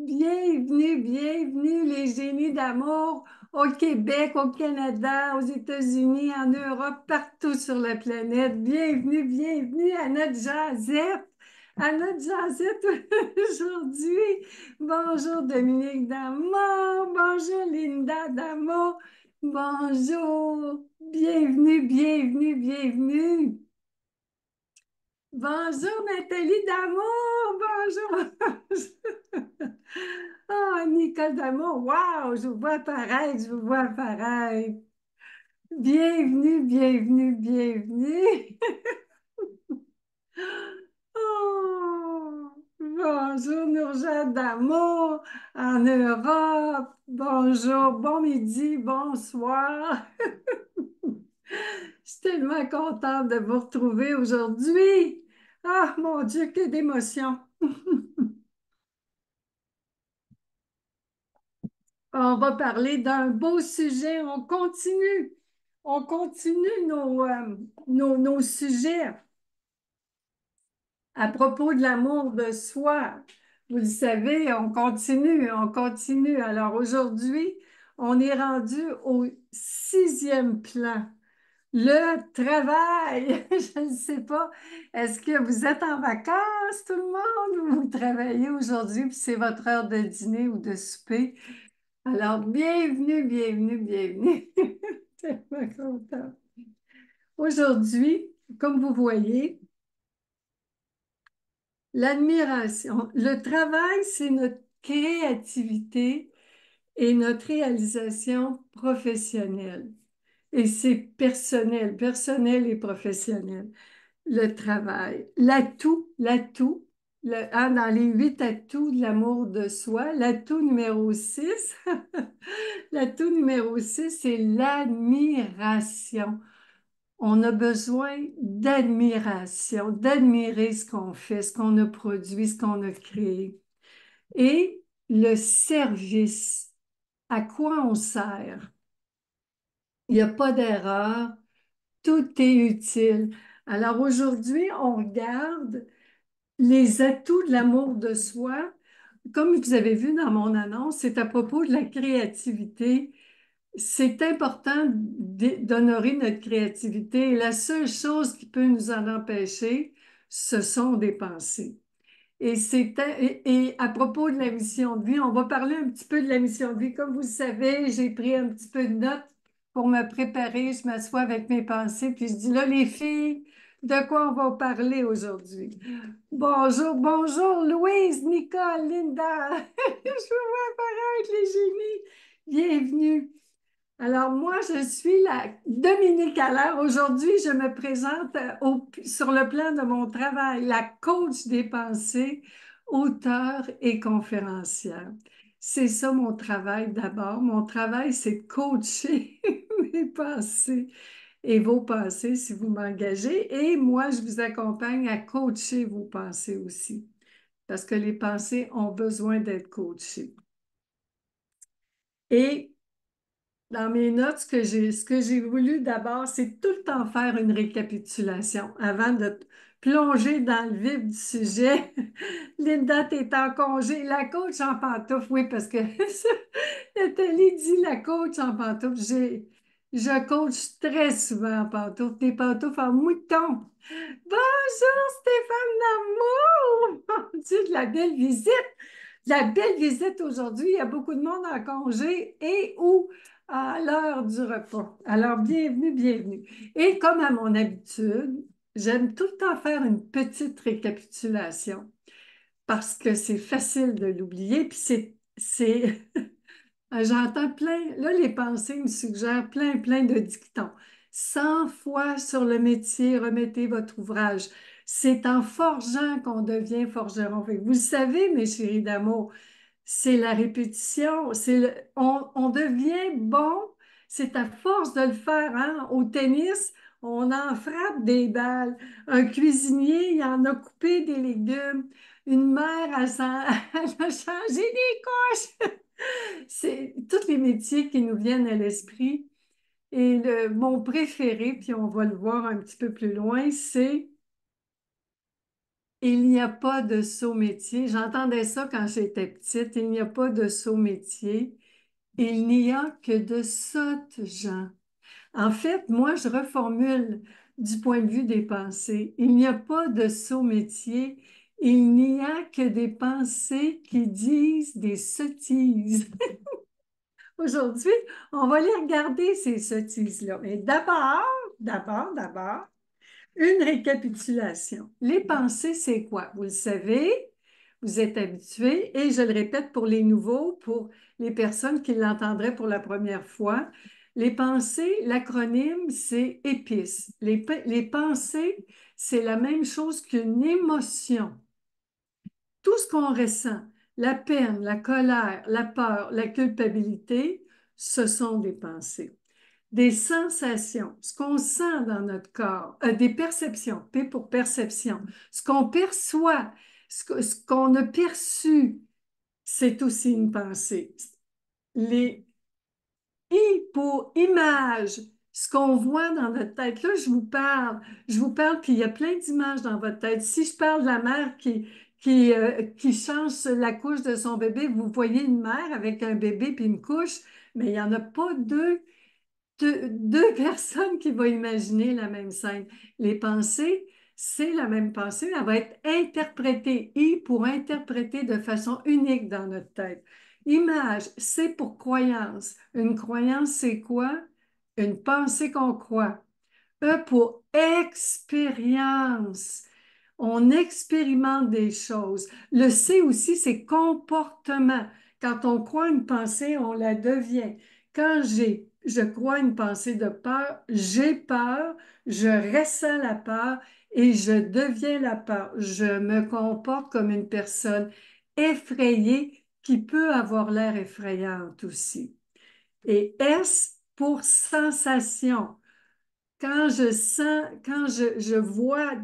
Bienvenue, bienvenue les génies d'amour au Québec, au Canada, aux États-Unis, en Europe, partout sur la planète. Bienvenue, bienvenue à notre jasette aujourd'hui. Bonjour Dominique Damour, bonjour Linda Damour, bonjour, bienvenue, bienvenue, bienvenue. Bonjour Nathalie Damour, bonjour. Oh, Nicole Damour, wow, je vous vois pareil, je vous vois pareil. Bienvenue, bienvenue, bienvenue. Oh, bonjour Nourjat Damour en Europe. Bonjour, bon midi, bonsoir. Je suis tellement contente de vous retrouver aujourd'hui. Ah, mon Dieu, que d'émotion. On va parler d'un beau sujet. On continue nos sujets à propos de l'amour de soi. Vous le savez, on continue, on continue. Alors aujourd'hui, on est rendu au sixième plan. Le travail. Je ne sais pas. Est-ce que vous êtes en vacances, tout le monde, ou vous travaillez aujourd'hui, puis c'est votre heure de dîner ou de souper? Alors, bienvenue, bienvenue, bienvenue. Tellement contente. Aujourd'hui, comme vous voyez, l'admiration, le travail, c'est notre créativité et notre réalisation professionnelle. Et c'est personnel, personnel et professionnel. Le travail, dans les 8 atouts de l'amour de soi, l'atout numéro 6. L'atout numéro 6, c'est l'admiration. On a besoin d'admiration, d'admirer ce qu'on fait, ce qu'on a produit, ce qu'on a créé. Et le service, à quoi on sert? Il n'y a pas d'erreur, tout est utile. Alors aujourd'hui, on regarde les atouts de l'amour de soi. Comme vous avez vu dans mon annonce, c'est à propos de la créativité. C'est important d'honorer notre créativité. Et la seule chose qui peut nous en empêcher, ce sont des pensées. Et à propos de la mission de vie, on va parler un petit peu de la mission de vie. Comme vous le savez, j'ai pris un petit peu de notes pour me préparer. Je m'assois avec mes pensées, puis je dis là, les filles, de quoi on va parler aujourd'hui? Bonjour, bonjour, Louise, Nicole, Linda. Je vous vois apparaître, les génies. Bienvenue. Alors, moi, je suis la Dominique Allaire. Aujourd'hui, je me présente sur le plan de mon travail, la coach des pensées, auteure et conférencière. C'est ça mon travail d'abord. Mon travail, c'est de coacher mes pensées et vos pensées si vous m'engagez. Et moi, je vous accompagne à coacher vos pensées aussi, parce que les pensées ont besoin d'être coachées. Et dans mes notes, ce que j'ai voulu d'abord, c'est tout le temps faire une récapitulation avant de plonger dans le vif du sujet. Linda, t'es en congé. La coach en pantoufle, oui, parce que Nathalie dit la coach en pantoufle. Je coach très souvent en pantoufle, des pantoufles en mouton. Bonjour Stéphane Lamour! Mon Dieu, de la belle visite! La belle visite aujourd'hui. Il y a beaucoup de monde en congé et ou à l'heure du repas. Alors, bienvenue, bienvenue. Et comme à mon habitude, j'aime tout le temps faire une petite récapitulation parce que c'est facile de l'oublier. Puis j'entends plein, là, les pensées me suggèrent plein, plein de dictons. 100 fois sur le métier, remettez votre ouvrage. C'est en forgeant qu'on devient forgeron. Fait que vous le savez, mes chéris d'amour, c'est la répétition, on devient bon, c'est à force de le faire, hein? Au tennis, on en frappe des balles. Un cuisinier, il en a coupé des légumes. Une mère, elle a changé des couches. C'est tous les métiers qui nous viennent à l'esprit. Et mon préféré, puis on va le voir un petit peu plus loin, c'est Il n'y a pas de saut métier. J'entendais ça quand j'étais petite. Il n'y a pas de saut métier. Il n'y a que de sottes gens. En fait, moi, je reformule du point de vue des pensées. Il n'y a pas de sot métier. Il n'y a que des pensées qui disent des sottises. Aujourd'hui, on va les regarder, ces sottises-là. Mais d'abord, une récapitulation. Les pensées, c'est quoi? Vous le savez, vous êtes habitués, et je le répète pour les nouveaux, pour les personnes qui l'entendraient pour la première fois. Les pensées, l'acronyme, c'est EPICE. Les pensées, c'est la même chose qu'une émotion. Tout ce qu'on ressent, la peine, la colère, la peur, la culpabilité, ce sont des pensées. Des sensations, ce qu'on sent dans notre corps, des perceptions, P pour perception, ce qu'on perçoit, ce qu'on a perçu, c'est aussi une pensée. Les I pour image, ce qu'on voit dans notre tête. Là, je vous parle, puis il y a plein d'images dans votre tête. Si je parle de la mère qui change la couche de son bébé, vous voyez une mère avec un bébé puis une couche, mais il n'y en a pas deux personnes qui vont imaginer la même scène. Les pensées, c'est la même pensée, elle va être interprétée. I pour interpréter de façon unique dans notre tête. Image, c'est pour croyance. Une croyance, c'est quoi? Une pensée qu'on croit. E pour expérience. On expérimente des choses. Le C aussi, c'est comportement. Quand on croit une pensée, on la devient. Quand je crois une pensée de peur, j'ai peur, je ressens la peur et je deviens la peur. Je me comporte comme une personne effrayée qui peut avoir l'air effrayante aussi. Et S pour sensation. Quand je vois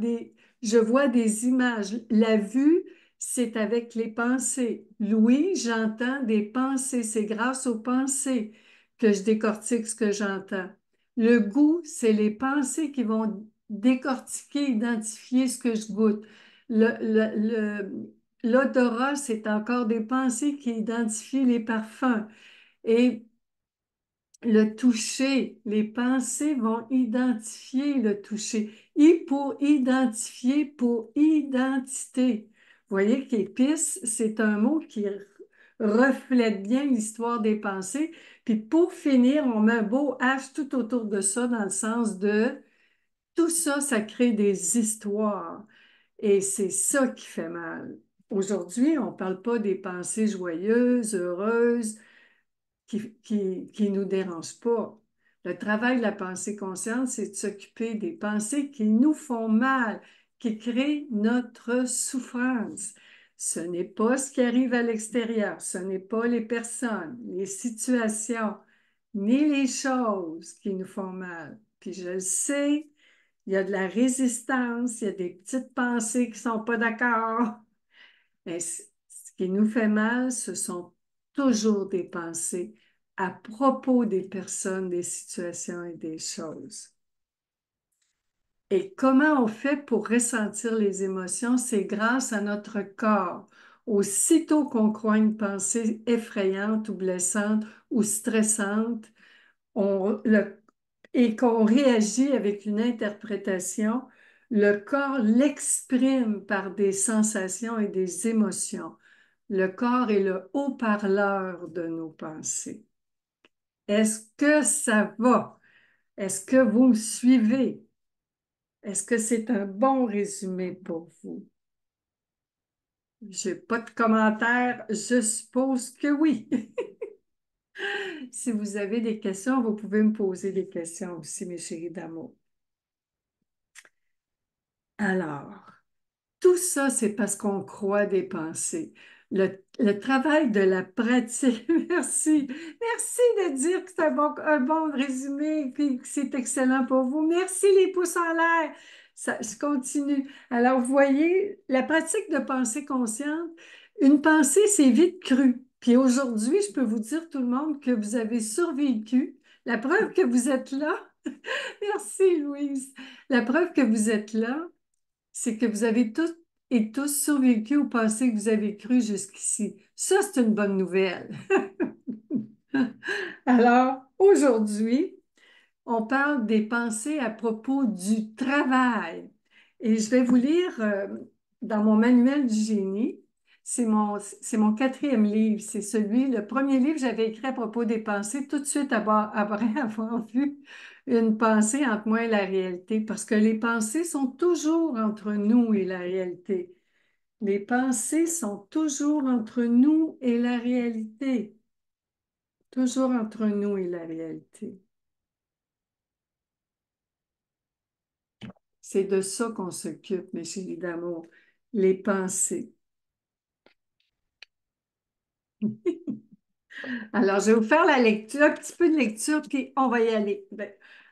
des images, la vue, c'est avec les pensées. L'ouïe, j'entends des pensées. C'est grâce aux pensées que je décortique ce que j'entends. Le goût, c'est les pensées qui vont décortiquer, identifier ce que je goûte. L'odorat, c'est encore des pensées qui identifient les parfums. Et le toucher, les pensées vont identifier le toucher. I pour identifier, pour identité. Vous voyez qu'épice, c'est un mot qui reflète bien l'histoire des pensées. Puis pour finir, on met un beau H tout autour de ça dans le sens de tout ça, ça crée des histoires. Et c'est ça qui fait mal. Aujourd'hui, on ne parle pas des pensées joyeuses, heureuses, qui nous dérange pas. Le travail de la pensée consciente, c'est de s'occuper des pensées qui nous font mal, qui créent notre souffrance. Ce n'est pas ce qui arrive à l'extérieur, ce n'est pas les personnes, les situations, ni les choses qui nous font mal. Puis je le sais, il y a de la résistance, il y a des petites pensées qui ne sont pas d'accord. Mais ce qui nous fait mal, ce sont toujours des pensées à propos des personnes, des situations et des choses. Et comment on fait pour ressentir les émotions? C'est grâce à notre corps. Aussitôt qu'on croit une pensée effrayante ou blessante ou stressante, et qu'on réagit avec une interprétation, le corps l'exprime par des sensations et des émotions. Le corps est le haut-parleur de nos pensées. Est-ce que ça va? Est-ce que vous me suivez? Est-ce que c'est un bon résumé pour vous? Je n'ai pas de commentaires, je suppose que oui. Si vous avez des questions, vous pouvez me poser des questions aussi, mes chéris d'amour. Alors, tout ça, c'est parce qu'on croit des pensées. Le travail de la pratique, merci. Merci de dire que c'est un bon résumé et que c'est excellent pour vous. Merci les pouces en l'air. Ça, je continue. Alors, vous voyez, la pratique de pensée consciente, une pensée, c'est vite cru. Puis aujourd'hui, je peux vous dire, tout le monde, que vous avez survécu. La preuve que vous êtes là, merci Louise. La preuve que vous êtes là, c'est que vous avez tout et tous survécu au passé que vous avez cru jusqu'ici. Ça, c'est une bonne nouvelle. Alors, aujourd'hui, on parle des pensées à propos du travail. Et je vais vous lire dans mon manuel du génie. C'est mon quatrième livre. C'est le premier livre que j'avais écrit à propos des pensées, tout de suite après avoir vu une pensée entre moi et la réalité, parce que les pensées sont toujours entre nous et la réalité. Les pensées sont toujours entre nous et la réalité. Toujours entre nous et la réalité. C'est de ça qu'on s'occupe, mes chéris d'amour, les pensées. Alors, je vais vous faire la lecture, un petit peu de lecture, puis on va y aller. Ben,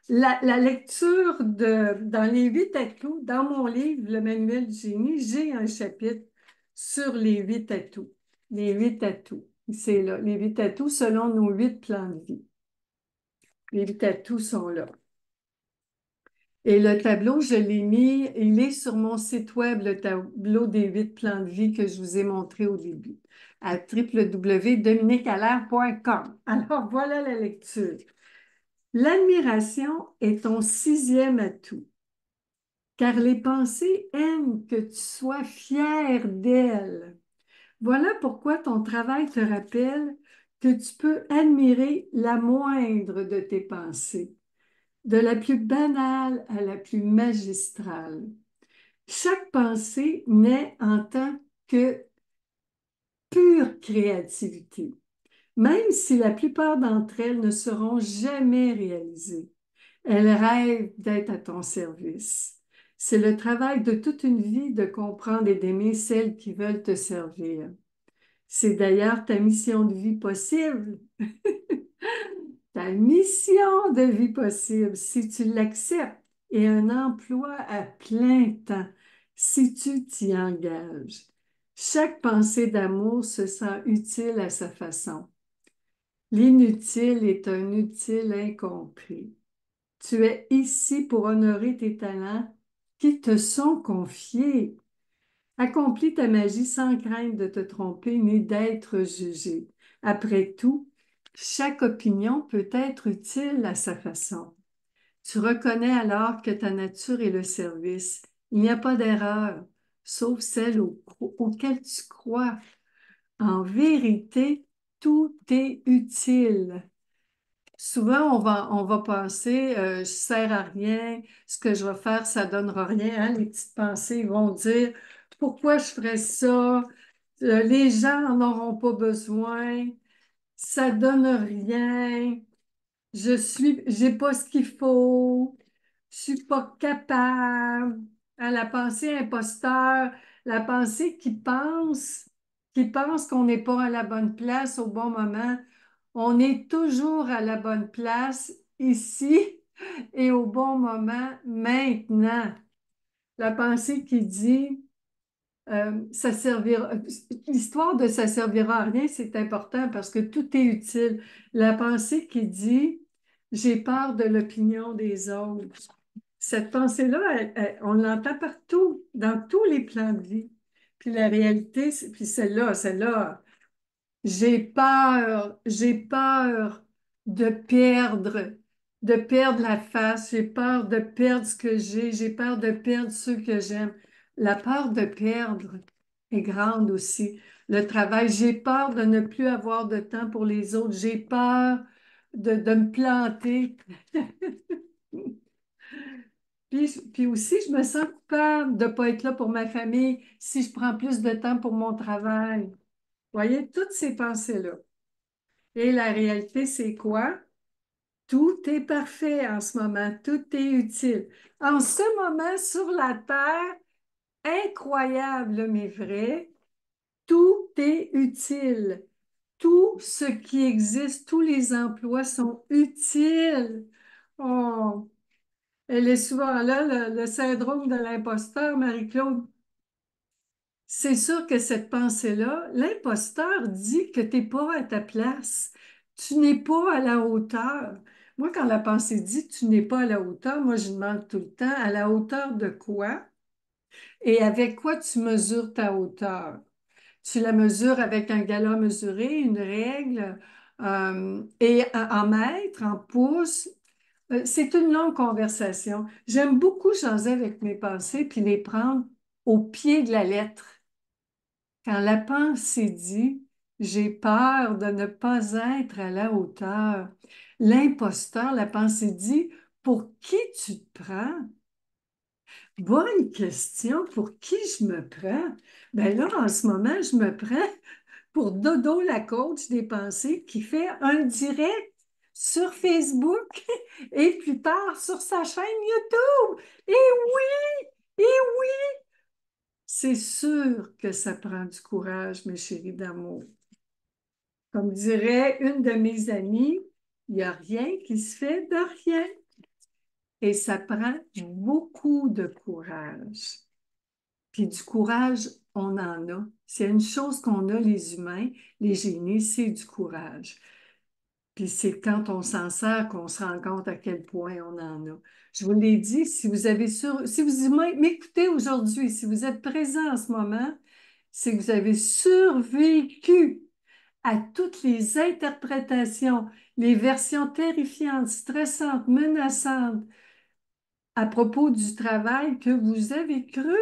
la lecture dans les 8 atouts, dans mon livre, le manuel du génie, j'ai un chapitre sur les 8 atouts. Les 8 atouts. C'est là, les 8 atouts selon nos 8 plans de vie. Les 8 atouts sont là. Et le tableau, je l'ai mis, il est sur mon site web, le tableau des 8 plans de vie que je vous ai montré au début, à www.dominiquealaire.com. Alors, voilà la lecture. L'admiration est ton 6e atout, car les pensées aiment que tu sois fier d'elles. Voilà pourquoi ton travail te rappelle que tu peux admirer la moindre de tes pensées, de la plus banale à la plus magistrale. Chaque pensée naît en tant que pure créativité, même si la plupart d'entre elles ne seront jamais réalisées. Elles rêvent d'être à ton service. C'est le travail de toute une vie de comprendre et d'aimer celles qui veulent te servir. C'est d'ailleurs ta mission de vie possible, ta mission de vie possible, si tu l'acceptes, et un emploi à plein temps, si tu t'y engages. Chaque pensée d'amour se sent utile à sa façon. L'inutile est un utile incompris. Tu es ici pour honorer tes talents qui te sont confiés. Accomplis ta magie sans crainte de te tromper ni d'être jugé. Après tout, chaque opinion peut être utile à sa façon. Tu reconnais alors que ta nature est le service. Il n'y a pas d'erreur, sauf celle auquel tu crois. En vérité, tout est utile. Souvent, on va penser, je ne sers à rien, ce que je vais faire, ça ne donnera rien, hein. Les petites pensées vont dire, pourquoi je ferais ça? Les gens n'en auront pas besoin, ça ne donne rien, j'ai pas ce qu'il faut, je suis pas capable. À la pensée imposteur, la pensée qui pense qu'on n'est pas à la bonne place au bon moment. On est toujours à la bonne place ici et au bon moment maintenant. La pensée qui dit ça servira, l'histoire de ça servira à rien, c'est important parce que tout est utile. La pensée qui dit j'ai peur de l'opinion des autres. Cette pensée-là, on l'entend partout, dans tous les plans de vie. Puis la réalité, puis celle-là, j'ai peur de perdre la face, j'ai peur de perdre ce que j'ai peur de perdre ceux que j'aime. La peur de perdre est grande aussi. Le travail, j'ai peur de ne plus avoir de temps pour les autres, j'ai peur de me planter. Puis aussi, je me sens coupable de ne pas être là pour ma famille si je prends plus de temps pour mon travail. Vous voyez, toutes ces pensées-là. Et la réalité, c'est quoi? Tout est parfait en ce moment, tout est utile. En ce moment, sur la Terre, incroyable mais vrai, tout est utile. Tout ce qui existe, tous les emplois sont utiles. Oh, elle est souvent là, le syndrome de l'imposteur, Marie-Claude. C'est sûr que cette pensée-là, l'imposteur dit que tu n'es pas à ta place, tu n'es pas à la hauteur. Moi, quand la pensée dit tu n'es pas à la hauteur, moi, je demande tout le temps à la hauteur de quoi? Et avec quoi tu mesures ta hauteur? Tu la mesures avec un gala mesuré, une règle, et en mètres, en pouces. C'est une longue conversation. J'aime beaucoup jaser avec mes pensées puis les prendre au pied de la lettre. Quand la pensée dit, j'ai peur de ne pas être à la hauteur. L'imposteur, la pensée dit, pour qui tu te prends? Bonne question. Pour qui je me prends? Ben là, en ce moment, je me prends pour Dodo, la coach des pensées, qui fait un direct sur Facebook et plus tard sur sa chaîne YouTube. Et oui, et oui, c'est sûr que ça prend du courage, mes chéris d'amour. Comme dirait une de mes amies, il n'y a rien qui se fait de rien. Et ça prend beaucoup de courage. Puis du courage, on en a. C'est une chose qu'on a, les humains, les génies, c'est du courage. Puis c'est quand on s'en sert qu'on se rend compte à quel point on en a. Je vous l'ai dit, si vous m'écoutez aujourd'hui, si vous êtes présent en ce moment, c'est que vous avez survécu à toutes les interprétations, les versions terrifiantes, stressantes, menaçantes à propos du travail que vous avez cru.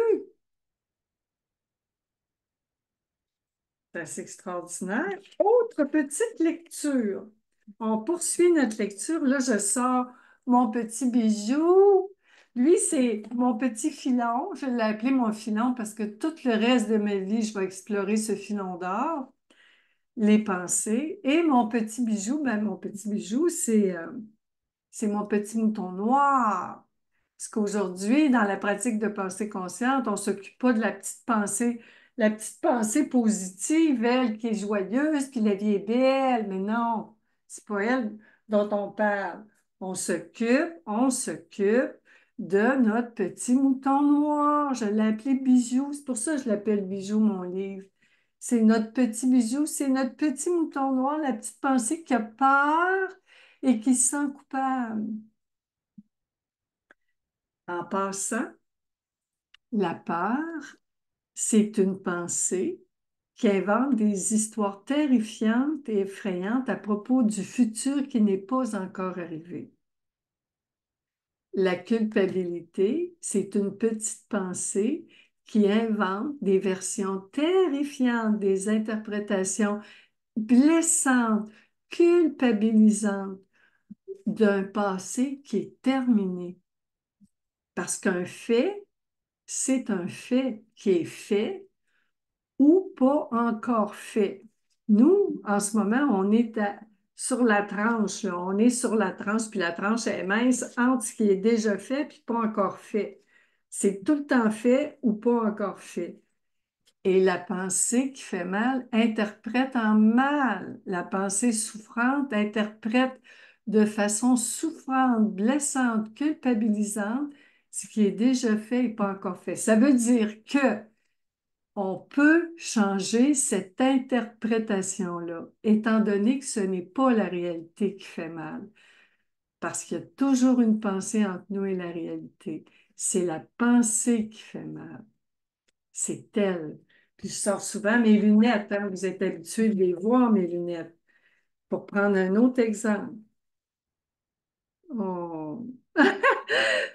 C'est assez extraordinaire. Autre petite lecture. On poursuit notre lecture. Là, je sors mon petit bijou. Lui, c'est mon petit filon. Je l'ai appelé mon filon parce que tout le reste de ma vie, je vais explorer ce filon d'or, les pensées. Et mon petit bijou, ben, mon petit bijou, c'est mon petit mouton noir. Parce qu'aujourd'hui, dans la pratique de pensée consciente, on ne s'occupe pas de la petite pensée positive, elle qui est joyeuse, puis la vie est belle. Mais non, c'est pas elle dont on parle. On s'occupe de notre petit mouton noir. Je l'ai appelé Bijou. C'est pour ça que je l'appelle Bijou, mon livre. C'est notre petit bijou, c'est notre petit mouton noir, la petite pensée qui a peur et qui se sent coupable. En passant, la peur, c'est une pensée qui invente des histoires terrifiantes et effrayantes à propos du futur qui n'est pas encore arrivé. La culpabilité, c'est une petite pensée qui invente des versions terrifiantes, des interprétations blessantes, culpabilisantes d'un passé qui est terminé. Parce qu'un fait, c'est un fait qui est fait ou pas encore fait. Nous, en ce moment, sur la tranche, là. On est sur la tranche, puis la tranche est mince entre ce qui est déjà fait puis pas encore fait. C'est tout le temps fait ou pas encore fait. Et la pensée qui fait mal interprète en mal. La pensée souffrante interprète de façon souffrante, blessante, culpabilisante ce qui est déjà fait et pas encore fait. Ça veut dire que on peut changer cette interprétation-là, étant donné que ce n'est pas la réalité qui fait mal, parce qu'il y a toujours une pensée entre nous et la réalité. C'est la pensée qui fait mal. C'est elle. Puis je sors souvent mes lunettes, hein. Vous êtes habitués de les voir, mes lunettes. Pour prendre un autre exemple. Oh.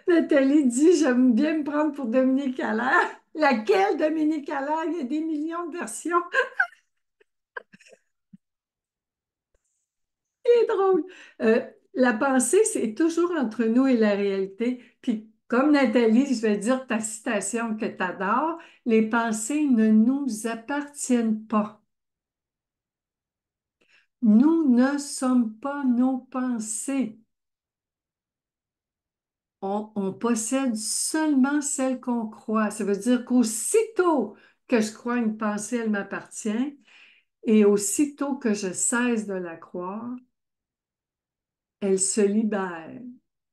Nathalie dit, j'aime bien me prendre pour Dominique Allaire. Laquelle Dominique Allaire? Il y a des millions de versions. C'est drôle. La pensée, c'est toujours entre nous et la réalité. Puis, comme Nathalie, je vais dire ta citation que tu adores, les pensées ne nous appartiennent pas. Nous ne sommes pas nos pensées. On possède seulement celle qu'on croit. Ça veut dire qu'aussitôt que je crois une pensée, elle m'appartient, et aussitôt que je cesse de la croire, elle se libère.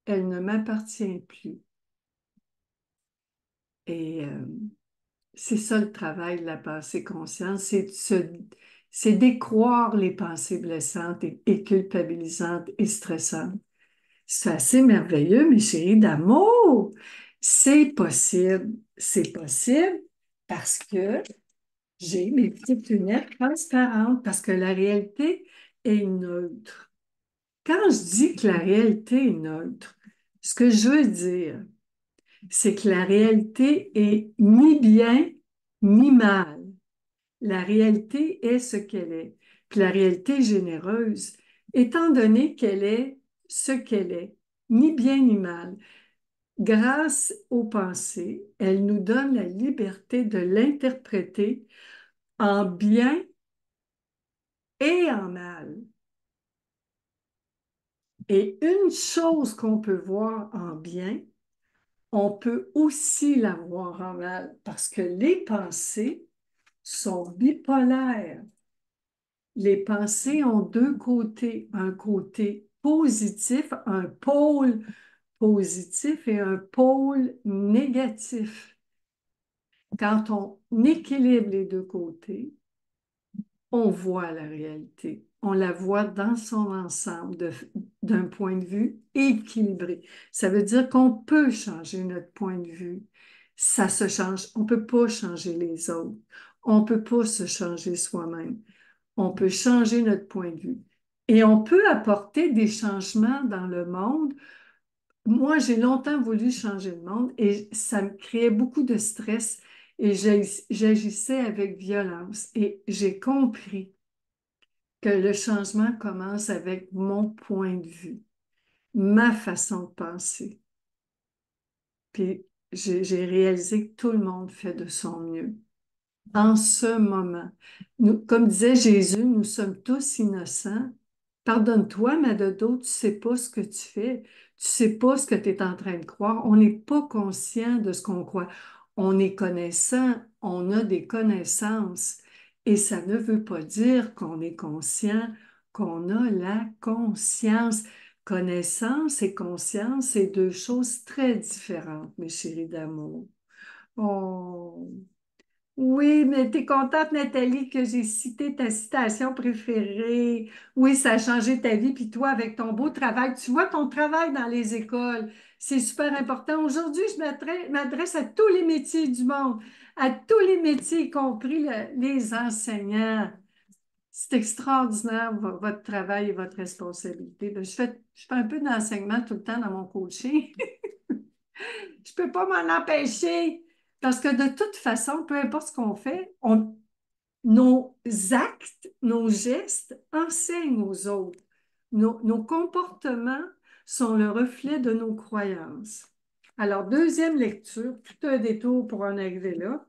Elle ne m'appartient plus. Et c'est ça le travail de la pensée consciente, c'est décroire les pensées blessantes et culpabilisantes et stressantes. C'est assez merveilleux, mes chéris d'amour. C'est possible parce que j'ai mes petites lunettes transparentes, parce que la réalité est neutre. Quand je dis que la réalité est neutre, ce que je veux dire, c'est que la réalité est ni bien ni mal. La réalité est ce qu'elle est. Puis la réalité est généreuse, étant donné qu'elle est ce qu'elle est, ni bien ni mal. Grâce aux pensées, elle nous donne la liberté de l'interpréter en bien et en mal. Et une chose qu'on peut voir en bien, on peut aussi la voir en mal, parce que les pensées sont bipolaires. Les pensées ont deux côtés, un côté positif, un pôle positif et un pôle négatif. Quand on équilibre les deux côtés, on voit la réalité. On la voit dans son ensemble d'un point de vue équilibré. Ça veut dire qu'on peut changer notre point de vue. Ça se change. On ne peut pas changer les autres. On ne peut pas se changer soi-même. On peut changer notre point de vue. Et on peut apporter des changements dans le monde. Moi, j'ai longtemps voulu changer le monde et ça me créait beaucoup de stress et j'agissais avec violence. Et j'ai compris que le changement commence avec mon point de vue, ma façon de penser. Puis j'ai réalisé que tout le monde fait de son mieux en ce moment. Nous, comme disait Jésus, nous sommes tous innocents. Pardonne-toi, mais de d'autres, tu sais pas ce que tu fais. Tu sais pas ce que tu es en train de croire. On n'est pas conscient de ce qu'on croit. On est connaissant, on a des connaissances. Et ça ne veut pas dire qu'on est conscient, qu'on a la conscience. Connaissance et conscience, c'est deux choses très différentes, mes chéris d'amour. Oh. Oui, mais t'es contente, Nathalie, que j'ai cité ta citation préférée. Oui, ça a changé ta vie, puis toi, avec ton beau travail, tu vois ton travail dans les écoles, c'est super important. Aujourd'hui, je m'adresse à tous les métiers du monde, à tous les métiers, y compris les enseignants. C'est extraordinaire, votre travail et votre responsabilité. Ben, je fais un peu d'enseignement tout le temps dans mon coaching. Je peux pas m'en empêcher. Parce que de toute façon, peu importe ce qu'on fait, nos actes, nos gestes enseignent aux autres. Nos comportements sont le reflet de nos croyances. Alors, deuxième lecture, tout un détour pour en arriver là.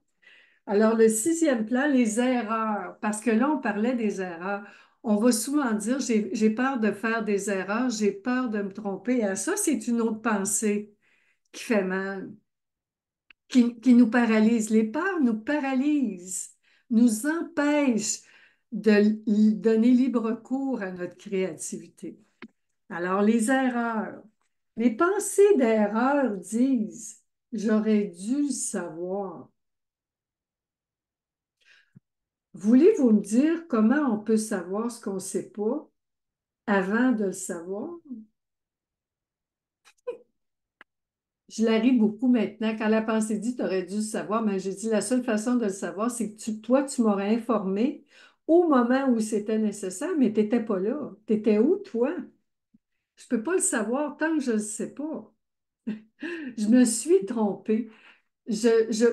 Alors, le sixième plan, les erreurs, parce que là, on parlait des erreurs. On va souvent dire, j'ai peur de faire des erreurs, j'ai peur de me tromper. Et ça, c'est une autre pensée qui fait mal, qui nous paralyse. Les peurs nous paralysent, nous empêchent de donner libre cours à notre créativité. Alors, les erreurs. Les pensées d'erreur disent, j'aurais dû le savoir. Voulez-vous me dire comment on peut savoir ce qu'on ne sait pas avant de le savoir? Je la ris beaucoup maintenant. Quand la pensée dit, tu aurais dû le savoir, mais j'ai dit, la seule façon de le savoir, c'est que toi, tu m'aurais informé au moment où c'était nécessaire, mais tu n'étais pas là. Tu étais où, toi? Je ne peux pas le savoir tant que je ne le sais pas. Je me suis trompée.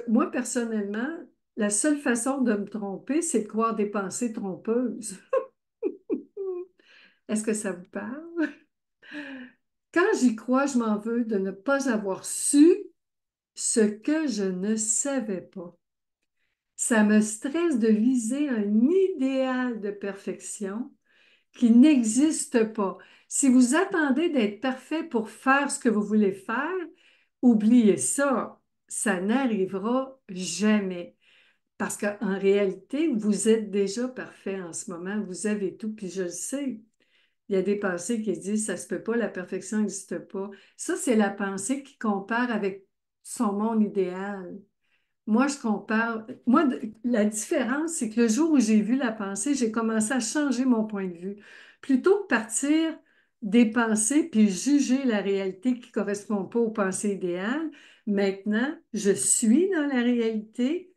Moi, personnellement, la seule façon de me tromper, c'est de croire des pensées trompeuses. Est-ce que ça vous parle? Quand j'y crois, je m'en veux de ne pas avoir su ce que je ne savais pas. Ça me stresse de viser un idéal de perfection qui n'existe pas. Si vous attendez d'être parfait pour faire ce que vous voulez faire, oubliez ça. Ça n'arrivera jamais. Parce qu'en réalité, vous êtes déjà parfait en ce moment. Vous avez tout, puis je le sais. Il y a des pensées qui disent ça se peut pas, la perfection n'existe pas. Ça, c'est la pensée qui compare avec son monde idéal. Moi, je compare. Moi, la différence, c'est que le jour où j'ai vu la pensée, j'ai commencé à changer mon point de vue. Plutôt que partir des pensées puis juger la réalité qui ne correspond pas aux pensées idéales, Maintenant, je suis dans la réalité.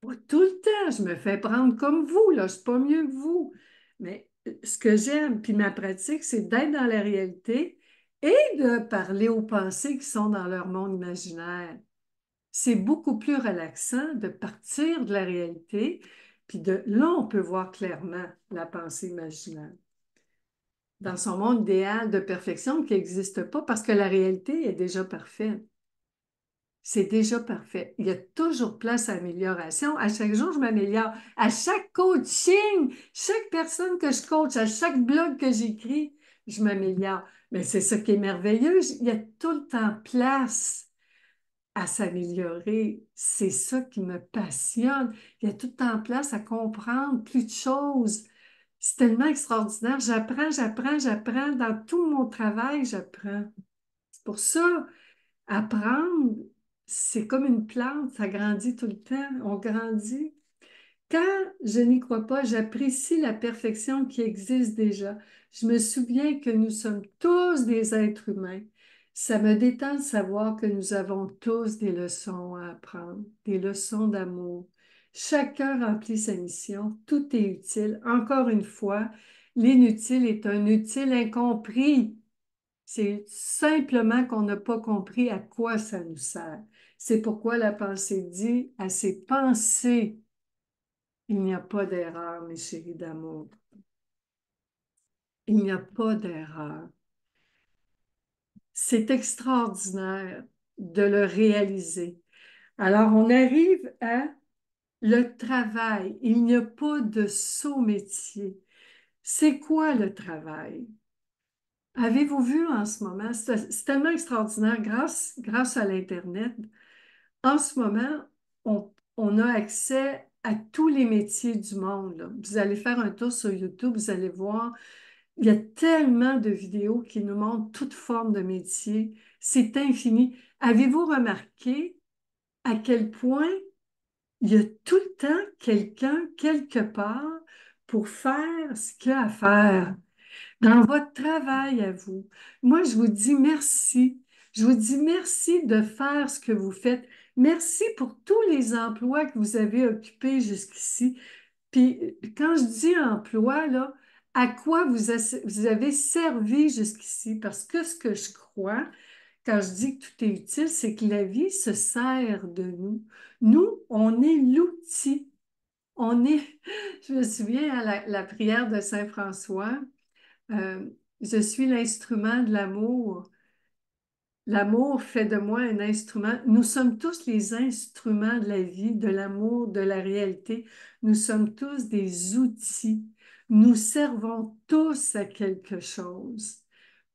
Pas tout le temps, je me fais prendre comme vous, là, je suis pas mieux que vous. Mais ce que j'aime, puis ma pratique, c'est d'être dans la réalité et de parler aux pensées qui sont dans leur monde imaginaire. C'est beaucoup plus relaxant de partir de la réalité, puis là, on peut voir clairement la pensée imaginaire dans son monde idéal de perfection qui n'existe pas parce que la réalité est déjà parfaite. C'est déjà parfait. Il y a toujours place à amélioration. À chaque jour, je m'améliore. À chaque coaching, chaque personne que je coach, à chaque blog que j'écris, je m'améliore. Mais c'est ça qui est merveilleux. Il y a tout le temps place à s'améliorer. C'est ça qui me passionne. Il y a tout le temps place à comprendre plus de choses. C'est tellement extraordinaire. J'apprends, j'apprends, j'apprends. Dans tout mon travail, j'apprends. C'est pour ça. Apprendre, c'est comme une plante, ça grandit tout le temps, on grandit. Quand je n'y crois pas, j'apprécie la perfection qui existe déjà. Je me souviens que nous sommes tous des êtres humains. Ça me détend de savoir que nous avons tous des leçons à apprendre, des leçons d'amour. Chacun remplit sa mission, tout est utile. Encore une fois, l'inutile est un utile incompris. C'est simplement qu'on n'a pas compris à quoi ça nous sert. C'est pourquoi la pensée dit à ses pensées, il n'y a pas d'erreur, mes chéris d'amour. Il n'y a pas d'erreur. C'est extraordinaire de le réaliser. Alors, on arrive à le travail. Il n'y a pas de saut métier. C'est quoi le travail? Avez-vous vu en ce moment? C'est tellement extraordinaire grâce à l'Internet. En ce moment, on a accès à tous les métiers du monde, là. Vous allez faire un tour sur YouTube, vous allez voir, il y a tellement de vidéos qui nous montrent toute forme de métier. C'est infini. Avez-vous remarqué à quel point il y a tout le temps quelqu'un quelque part pour faire ce qu'il y a à faire? Dans votre travail à vous. Moi, je vous dis merci. Je vous dis merci de faire ce que vous faites. Merci pour tous les emplois que vous avez occupés jusqu'ici. Puis, quand je dis emploi, là, à quoi vous avez servi jusqu'ici? Parce que ce que je crois, quand je dis que tout est utile, c'est que la vie se sert de nous. Nous, on est l'outil. On est, je me souviens à la prière de Saint François. Euh, je suis l'instrument de l'amour. L'amour fait de moi un instrument. Nous sommes tous les instruments de la vie, de l'amour, de la réalité. Nous sommes tous des outils. Nous servons tous à quelque chose.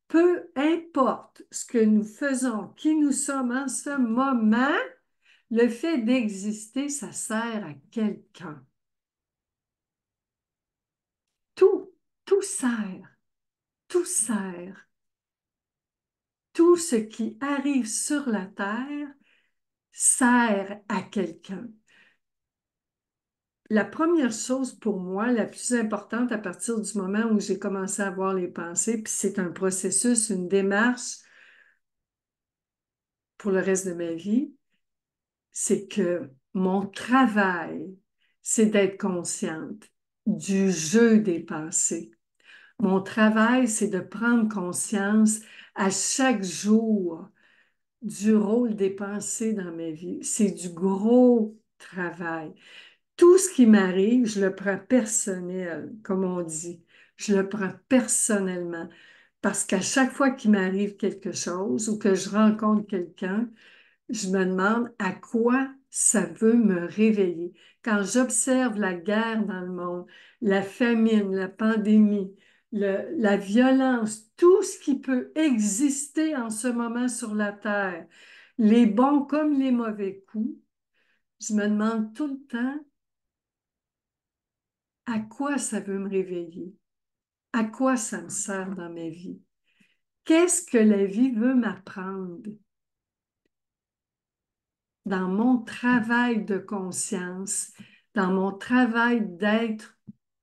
Peu importe ce que nous faisons, qui nous sommes en ce moment, le fait d'exister, ça sert à quelqu'un. Tout, tout sert, tout sert. Tout ce qui arrive sur la terre sert à quelqu'un. La première chose pour moi, la plus importante à partir du moment où j'ai commencé à voir les pensées, puis c'est un processus, une démarche pour le reste de ma vie, c'est que mon travail, c'est d'être consciente du jeu des pensées. Mon travail, c'est de prendre conscience à chaque jour du rôle des pensées dans ma vie. C'est du gros travail. Tout ce qui m'arrive, je le prends personnel, comme on dit. Je le prends personnellement. Parce qu'à chaque fois qu'il m'arrive quelque chose ou que je rencontre quelqu'un, je me demande à quoi ça veut me réveiller. Quand j'observe la guerre dans le monde, la famine, la pandémie, la violence, tout ce qui peut exister en ce moment sur la terre, les bons comme les mauvais coups, je me demande tout le temps à quoi ça veut me réveiller, à quoi ça me sert dans ma vie. Qu'est-ce que la vie veut m'apprendre? Dans mon travail de conscience, dans mon travail d'être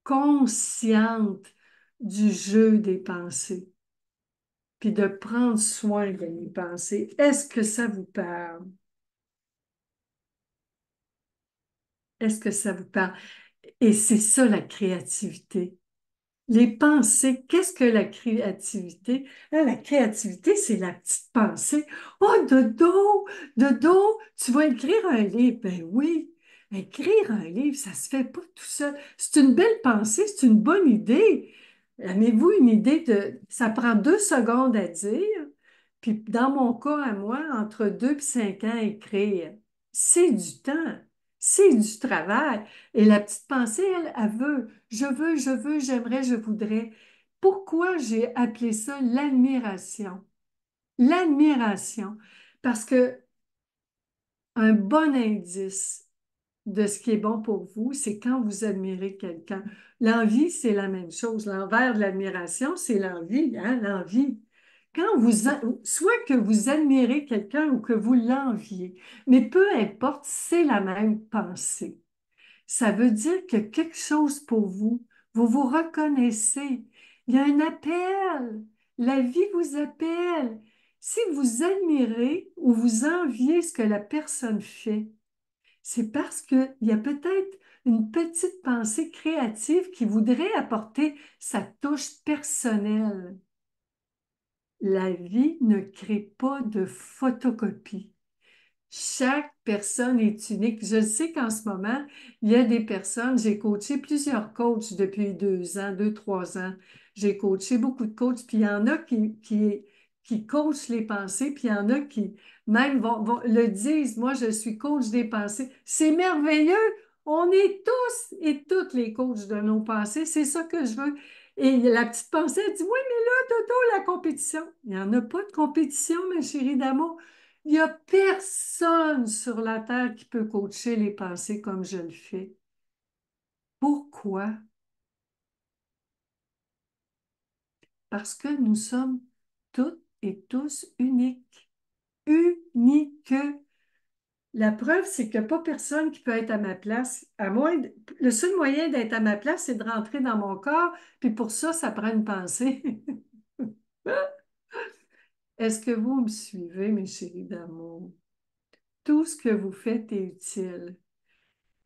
consciente du jeu des pensées. puis de prendre soin de mes pensées. Est-ce que ça vous parle? Est-ce que ça vous parle? Et c'est ça la créativité. Les pensées, qu'est-ce que la créativité? La créativité, c'est la petite pensée. Oh, Dodo, tu vas écrire un livre. Ben oui, écrire un livre, ça se fait pas tout seul. C'est une belle pensée, c'est une bonne idée. Avez-vous une idée de... Ça prend 2 secondes à dire, puis dans mon cas, à moi, entre 2 et 5 ans à écrire. C'est du temps, c'est du travail. Et la petite pensée, elle veut, j'aimerais, je voudrais. Pourquoi j'ai appelé ça l'admiration? L'admiration. Parce que un bon indice de ce qui est bon pour vous, c'est quand vous admirez quelqu'un. L'envie, c'est la même chose. L'envers de l'admiration, c'est l'envie, hein, l'envie. Soit que vous admirez quelqu'un ou que vous l'enviez, mais peu importe, c'est la même pensée. Ça veut dire que quelque chose pour vous, vous vous reconnaissez. Il y a un appel. La vie vous appelle. Si vous admirez ou vous enviez ce que la personne fait, c'est parce qu'il y a peut-être une petite pensée créative qui voudrait apporter sa touche personnelle. La vie ne crée pas de photocopie. Chaque personne est unique. Je sais qu'en ce moment, il y a des personnes, j'ai coaché plusieurs coachs depuis 2 ans, 3 ans. J'ai coaché beaucoup de coachs, puis il y en a qui coachent les pensées, puis il y en a qui même le disent. Moi, je suis coach des pensées. C'est merveilleux. On est tous et toutes les coachs de nos pensées. C'est ça que je veux. Et la petite pensée, elle dit, oui, mais là, Toto, la compétition. Il n'y en a pas de compétition, ma chérie d'amour. Il n'y a personne sur la terre qui peut coacher les pensées comme je le fais. Pourquoi? Parce que nous sommes toutes et tous uniques. Uniques. La preuve, c'est qu'il n'y a pas personne qui peut être à ma place. Le seul moyen d'être à ma place, c'est de rentrer dans mon corps, puis pour ça, ça prend une pensée. Est-ce que vous me suivez, mes chéris d'amour? Tout ce que vous faites est utile.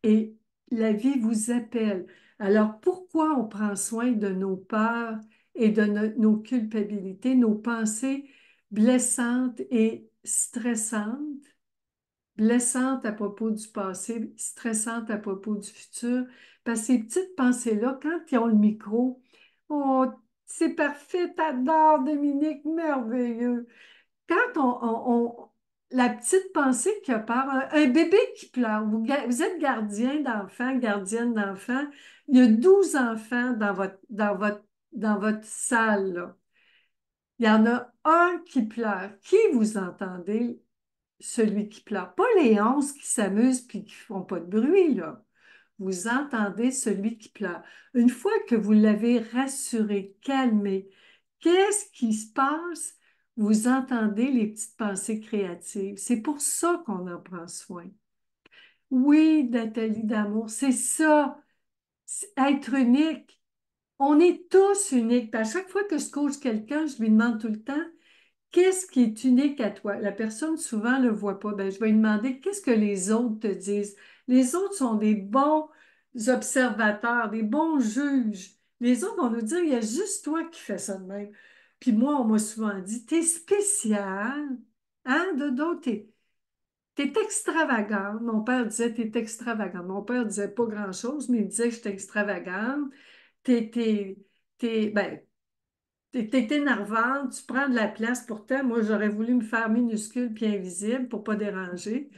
Et la vie vous appelle. Alors, pourquoi on prend soin de nos peurs et de nos culpabilités, nos pensées blessantes et stressantes, blessantes à propos du passé, stressantes à propos du futur? Parce que ces petites pensées-là, quand ils ont le micro, oh, c'est parfait, t'adores, Dominique, merveilleux. Quand la petite pensée qui a peur, un bébé qui pleure, vous êtes gardien d'enfant, gardienne d'enfant, il y a 12 enfants dans votre salle, là. Il y en a un qui pleure. Qui vous entendez? Celui qui pleure. Pas les 11 qui s'amusent puis qui font pas de bruit, là. Vous entendez celui qui pleure. Une fois que vous l'avez rassuré, calmé, qu'est-ce qui se passe? Vous entendez les petites pensées créatives. C'est pour ça qu'on en prend soin. Oui, Nathalie d'amour, c'est ça, être unique. On est tous uniques. Puis à chaque fois que je coach quelqu'un, je lui demande tout le temps, qu'est-ce qui est unique à toi? La personne souvent ne le voit pas. Ben, je vais lui demander qu'est-ce que les autres te disent. Les autres sont des bons observateurs, des bons juges. Les autres vont nous dire, il y a juste toi qui fais ça de même. Puis moi, on m'a souvent dit, t'es spécial. Hein, Dodo, t'es extravagante. Mon père disait, t'es extravagante. Mon père disait pas grand-chose, mais il disait que j'étais extravagante. T'es, t'es, ben, T'es énervante, tu prends de la place. Pourtant, moi, j'aurais voulu me faire minuscule puis invisible pour pas déranger.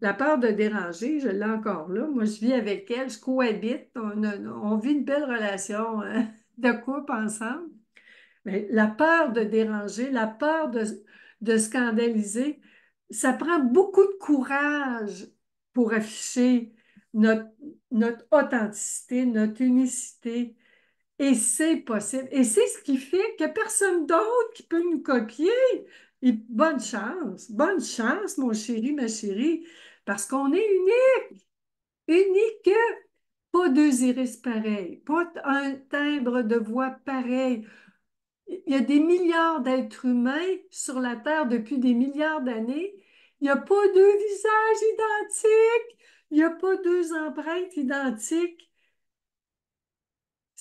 La peur de déranger, je l'ai encore là. Moi, je vis avec elle, je cohabite. On vit une belle relation hein, de couple ensemble. Mais la peur de déranger, la peur de scandaliser, ça prend beaucoup de courage pour afficher notre, notre authenticité, notre unicité. Et c'est possible. Et c'est ce qui fait qu'il n'y a personne d'autre qui peut nous copier. Et bonne chance, mon chéri, ma chérie, parce qu'on est unique. Pas deux iris pareils, pas un timbre de voix pareil. Il y a des milliards d'êtres humains sur la Terre depuis des milliards d'années. Il n'y a pas deux visages identiques. Il n'y a pas deux empreintes identiques.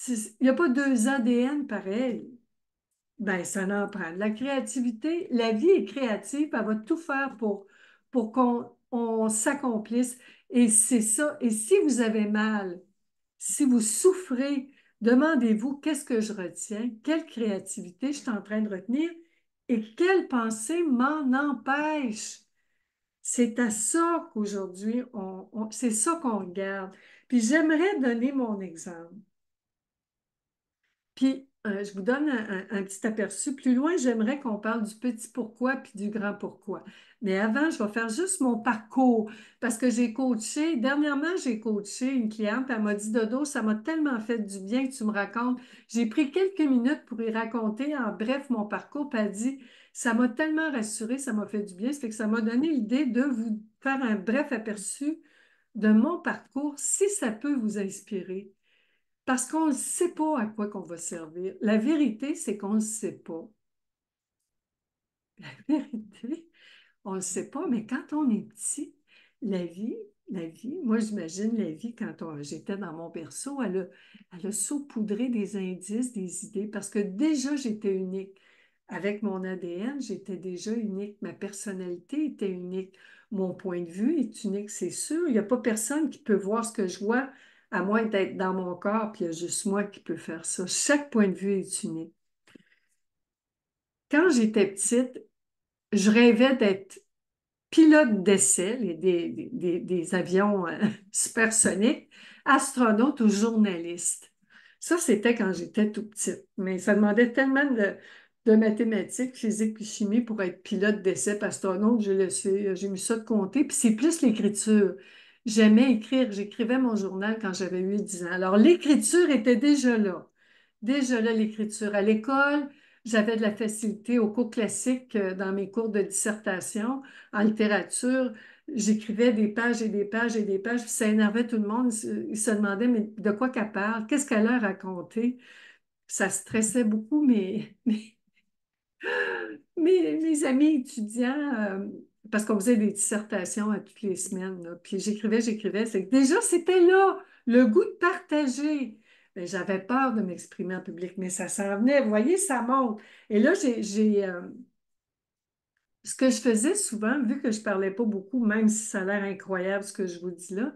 Il n'y a pas deux ADN pareils. Ben, ça en prend. La créativité, la vie est créative, elle va tout faire pour qu'on s'accomplisse. Et c'est ça. Et si vous avez mal, si vous souffrez, demandez-vous qu'est-ce que je retiens, quelle créativité je suis en train de retenir et quelle pensée m'en empêche. C'est à ça qu'aujourd'hui, c'est ça qu'on regarde. Puis j'aimerais donner mon exemple. Puis, je vous donne un petit aperçu. Plus loin, j'aimerais qu'on parle du petit pourquoi puis du grand pourquoi. Mais avant, je vais faire juste mon parcours parce que j'ai coaché. Dernièrement, j'ai coaché une cliente. Elle m'a dit, Dodo, ça m'a tellement fait du bien que tu me racontes. J'ai pris quelques minutes pour y raconter en bref mon parcours. Puis elle dit, ça m'a tellement rassurée, ça m'a fait du bien. Ça fait que ça m'a donné l'idée de vous faire un bref aperçu de mon parcours si ça peut vous inspirer. Parce qu'on ne sait pas à quoi qu'on va servir. La vérité, c'est qu'on ne sait pas. La vérité, on ne le sait pas, mais quand on est petit, la vie, moi j'imagine la vie quand j'étais dans mon berceau, elle a saupoudré des indices, des idées, parce que déjà j'étais unique. Avec mon ADN, j'étais déjà unique. Ma personnalité était unique. Mon point de vue est unique, c'est sûr. Il n'y a pas personne qui peut voir ce que je vois, à moins d'être dans mon corps, puis il y a juste moi qui peux faire ça. Chaque point de vue est unique. Quand j'étais petite, je rêvais d'être pilote d'essai, des avions supersoniques, astronaute ou journaliste. Ça, c'était quand j'étais tout petite. Mais ça demandait tellement de mathématiques, physique et chimie pour être pilote d'essai, puis astronaute, j'ai mis ça de côté. Puis c'est plus l'écriture. J'aimais écrire. J'écrivais mon journal quand j'avais 8 10 ans. Alors, l'écriture était déjà là. Déjà là, l'écriture. À l'école, j'avais de la facilité au cours classique dans mes cours de dissertation en littérature, j'écrivais des pages et des pages et des pages, puis ça énervait tout le monde. Ils se demandaient, mais de quoi qu'elle parle? Qu'est-ce qu'elle a raconté? Ça stressait beaucoup mes amis étudiants, parce qu'on faisait des dissertations à toutes les semaines, là, puis j'écrivais. C'est que déjà, c'était là, le goût de partager. Mais j'avais peur de m'exprimer en public, mais ça s'en venait. Vous voyez, ça monte. Et là, ce que je faisais souvent, vu que je ne parlais pas beaucoup, même si ça a l'air incroyable ce que je vous dis là,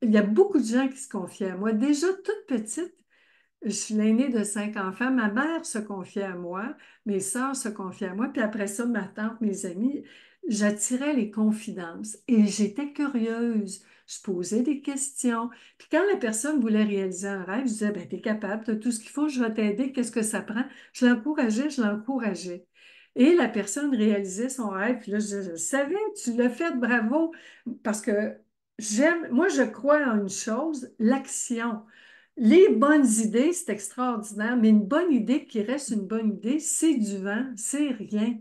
il y a beaucoup de gens qui se confiaient à moi. Déjà toute petite, je suis l'aînée de 5 enfants. Ma mère se confiait à moi, mes sœurs se confiaient à moi, puis après ça, ma tante, mes amis, j'attirais les confidences et j'étais curieuse. Je posais des questions. Puis quand la personne voulait réaliser un rêve, je disais, ben, tu es capable, tu as tout ce qu'il faut, je vais t'aider, qu'est-ce que ça prend? Je l'encourageais. Et la personne réalisait son rêve, puis là, je savais, tu l'as fait, bravo, parce que moi, je crois en une chose, l'action. Les bonnes idées, c'est extraordinaire, mais une bonne idée qui reste une bonne idée, c'est du vent, c'est rien.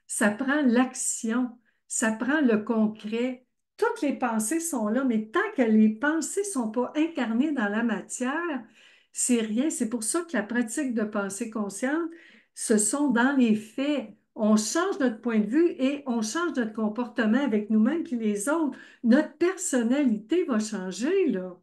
Ça prend l'action, ça prend le concret. Toutes les pensées sont là, mais tant que les pensées ne sont pas incarnées dans la matière, c'est rien. C'est pour ça que la pratique de pensée consciente, ce sont dans les faits. On change notre point de vue et on change notre comportement avec nous-mêmes puis les autres. Notre personnalité va changer, là.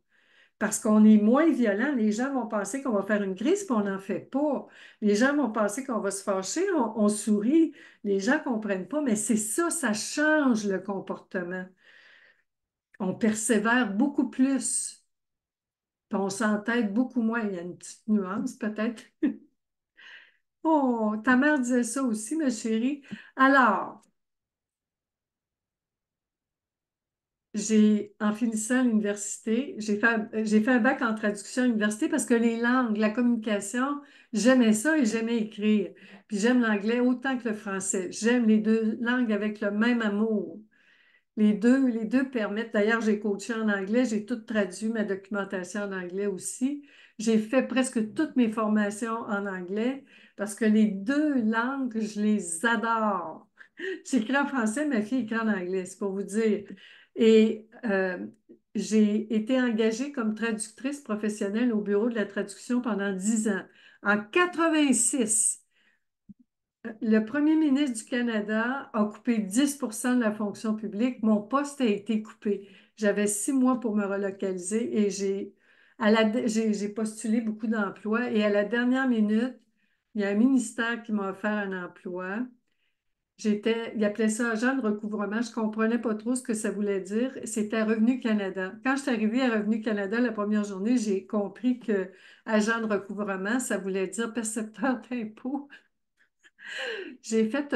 Parce qu'on est moins violent, les gens vont penser qu'on va faire une crise, puis on n'en fait pas. Les gens vont penser qu'on va se fâcher, on sourit. Les gens ne comprennent pas, mais c'est ça, ça change le comportement. On persévère beaucoup plus, puis on s'entête beaucoup moins. Il y a une petite nuance peut-être. Oh, ta mère disait ça aussi, ma chérie. Alors, en finissant l'université, j'ai fait un bac en traduction à l'université parce que les langues, la communication, j'aimais ça et j'aimais écrire. Puis j'aime l'anglais autant que le français. J'aime les deux langues avec le même amour. Les deux permettent. D'ailleurs, j'ai coaché en anglais, j'ai tout traduit ma documentation en anglais aussi. J'ai fait presque toutes mes formations en anglais parce que les deux langues, je les adore. J'écris en français, ma fille écrit en anglais, c'est pour vous dire. Et j'ai été engagée comme traductrice professionnelle au bureau de la traduction pendant 10 ans. En 86, Le premier ministre du Canada a coupé 10% de la fonction publique. Mon poste a été coupé. J'avais 6 mois pour me relocaliser et j'ai postulé beaucoup d'emplois. Et à la dernière minute, il y a un ministère qui m'a offert un emploi. Il appelait ça agent de recouvrement. Je ne comprenais pas trop ce que ça voulait dire. C'était Revenu Canada. Quand je suis arrivée à Revenu Canada la première journée, j'ai compris que agent de recouvrement, ça voulait dire percepteur d'impôts. J'ai fait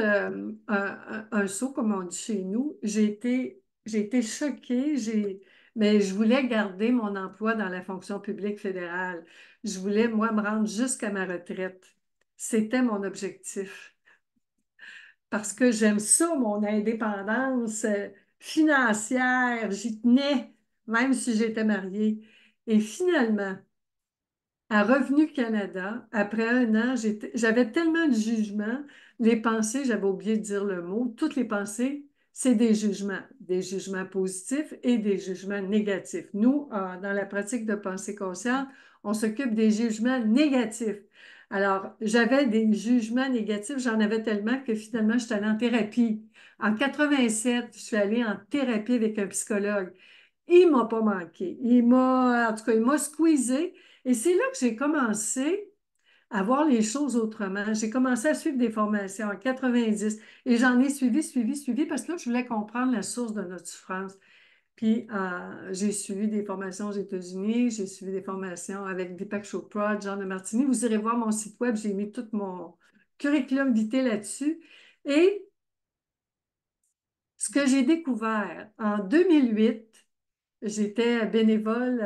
un saut, comme on dit chez nous. J'ai été choquée, mais je voulais garder mon emploi dans la fonction publique fédérale. Je voulais, moi, me rendre jusqu'à ma retraite. C'était mon objectif. Parce que j'aime ça, mon indépendance financière. J'y tenais, même si j'étais mariée. Et finalement, à Revenu Canada, après un an, j'avais tellement de jugements. Les pensées, j'avais oublié de dire le mot, toutes les pensées, c'est des jugements positifs et des jugements négatifs. Nous, dans la pratique de pensée consciente, on s'occupe des jugements négatifs. Alors, j'avais des jugements négatifs, j'en avais tellement que finalement, je suis allée en thérapie. En 87, je suis allée en thérapie avec un psychologue. Il m'a pas manqué. En tout cas, il m'a squeezé. Et c'est là que j'ai commencé à voir les choses autrement. J'ai commencé à suivre des formations en 90 et j'en ai suivi parce que là, je voulais comprendre la source de notre souffrance. Puis, j'ai suivi des formations aux États-Unis, j'ai suivi des formations avec Deepak Chopra, John de Martini. Vous irez voir mon site web, j'ai mis tout mon curriculum vitae là-dessus. Et ce que j'ai découvert en 2008, j'étais bénévole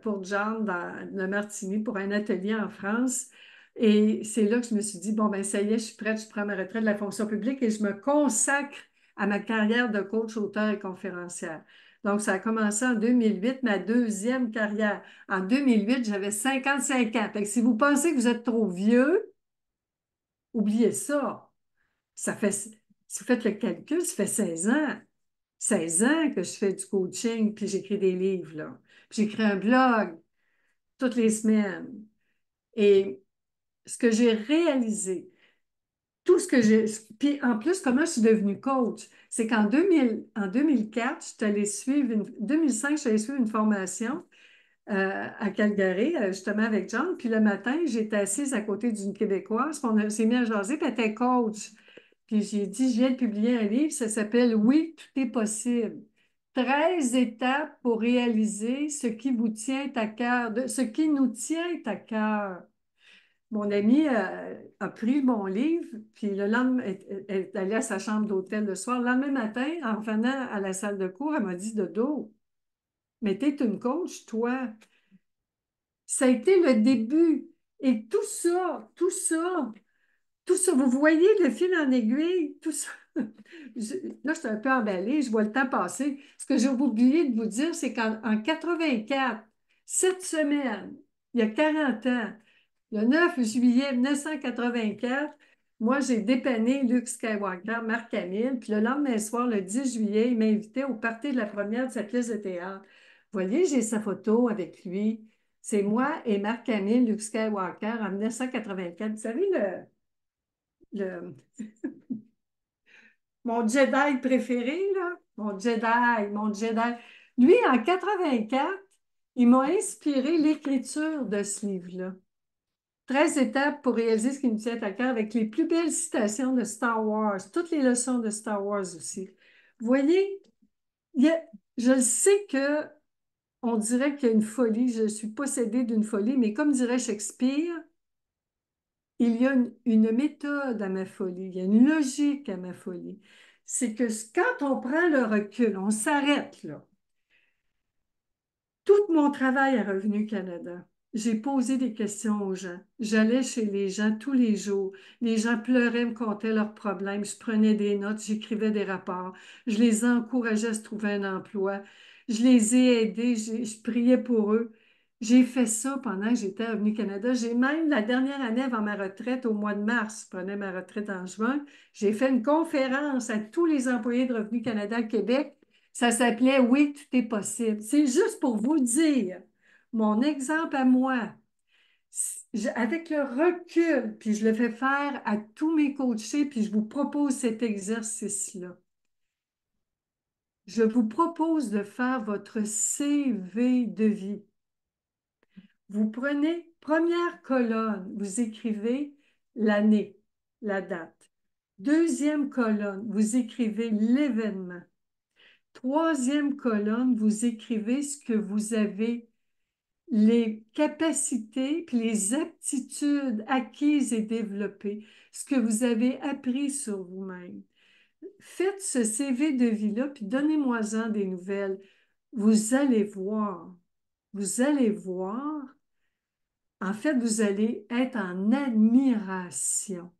pour John dans le Martini pour un atelier en France. Et c'est là que je me suis dit, bon, ben ça y est, je suis prête, je prends ma retraite de la fonction publique et je me consacre à ma carrière de coach, auteur et conférencière. Donc, ça a commencé en 2008, ma deuxième carrière. En 2008, j'avais 55 ans. Fait que si vous pensez que vous êtes trop vieux, oubliez ça. Ça fait, si vous faites le calcul, ça fait 16 ans. 16 ans que je fais du coaching, puis j'écris des livres, là. Puis j'écris un blog toutes les semaines. Et ce que j'ai réalisé, tout ce que j'ai... Puis en plus, comment je suis devenue coach? C'est en 2004, je suis allée suivre 2005, je suis allée suivre une formation à Calgary, justement avec John. Puis le matin, j'étais assise à côté d'une Québécoise, puis on s'est mis à jaser, puis elle était coach. Puis j'ai dit, je viens de publier un livre, ça s'appelle Oui, tout est possible. 13 étapes pour réaliser ce qui vous tient à cœur, ce qui nous tient à cœur. Mon amie a pris mon livre, puis le lendemain, elle est allée à sa chambre d'hôtel le soir. Le lendemain matin, en revenant à la salle de cours, elle m'a dit, Dodo, mais t'es une coach, toi. Ça a été le début. Et tout ça, vous voyez le fil en aiguille, tout ça. Là, je suis un peu emballée, je vois le temps passer. Ce que j'ai oublié de vous dire, c'est qu'en 84, cette semaine, il y a 40 ans, le 9 juillet 1984, moi, j'ai dépanné Luke Skywalker, Marc Hamill, puis le lendemain soir, le 10 juillet, il m'a invité au party de la première de sa pièce de théâtre. Vous voyez, j'ai sa photo avec lui. C'est moi et Marc Hamill, Luke Skywalker, en 1984. Vous savez, le, mon Jedi préféré, là, mon Jedi. Lui, en 84, il m'a inspiré l'écriture de ce livre-là. 13 étapes pour réaliser ce qui nous tient à cœur avec les plus belles citations de Star Wars, toutes les leçons de Star Wars aussi. Vous voyez, il y a- je sais que on dirait qu'il y a une folie, je suis possédée d'une folie, mais comme dirait Shakespeare, il y a une méthode à ma folie, il y a une logique à ma folie. C'est que quand on prend le recul, on s'arrête là. Tout mon travail à Revenu Canada, j'ai posé des questions aux gens. J'allais chez les gens tous les jours. Les gens pleuraient, me contaient leurs problèmes. Je prenais des notes, j'écrivais des rapports. Je les encourageais à se trouver un emploi. Je les ai aidés, je priais pour eux. J'ai fait ça pendant que j'étais à Revenu Canada. J'ai même, la dernière année avant ma retraite, au mois de mars, je prenais ma retraite en juin, j'ai fait une conférence à tous les employés de Revenu Canada Québec. Ça s'appelait Oui, tout est possible. C'est juste pour vous dire mon exemple à moi. Avec le recul, puis je le fais faire à tous mes coachés, puis je vous propose cet exercice-là. Je vous propose de faire votre CV de vie. Vous prenez première colonne, vous écrivez l'année, la date. Deuxième colonne, vous écrivez l'événement. Troisième colonne, vous écrivez ce que vous avez, les capacités puis les aptitudes acquises et développées, ce que vous avez appris sur vous-même. Faites ce CV de vie-là, puis donnez-moi-en des nouvelles. Vous allez voir, vous allez voir, en fait, vous allez être en admiration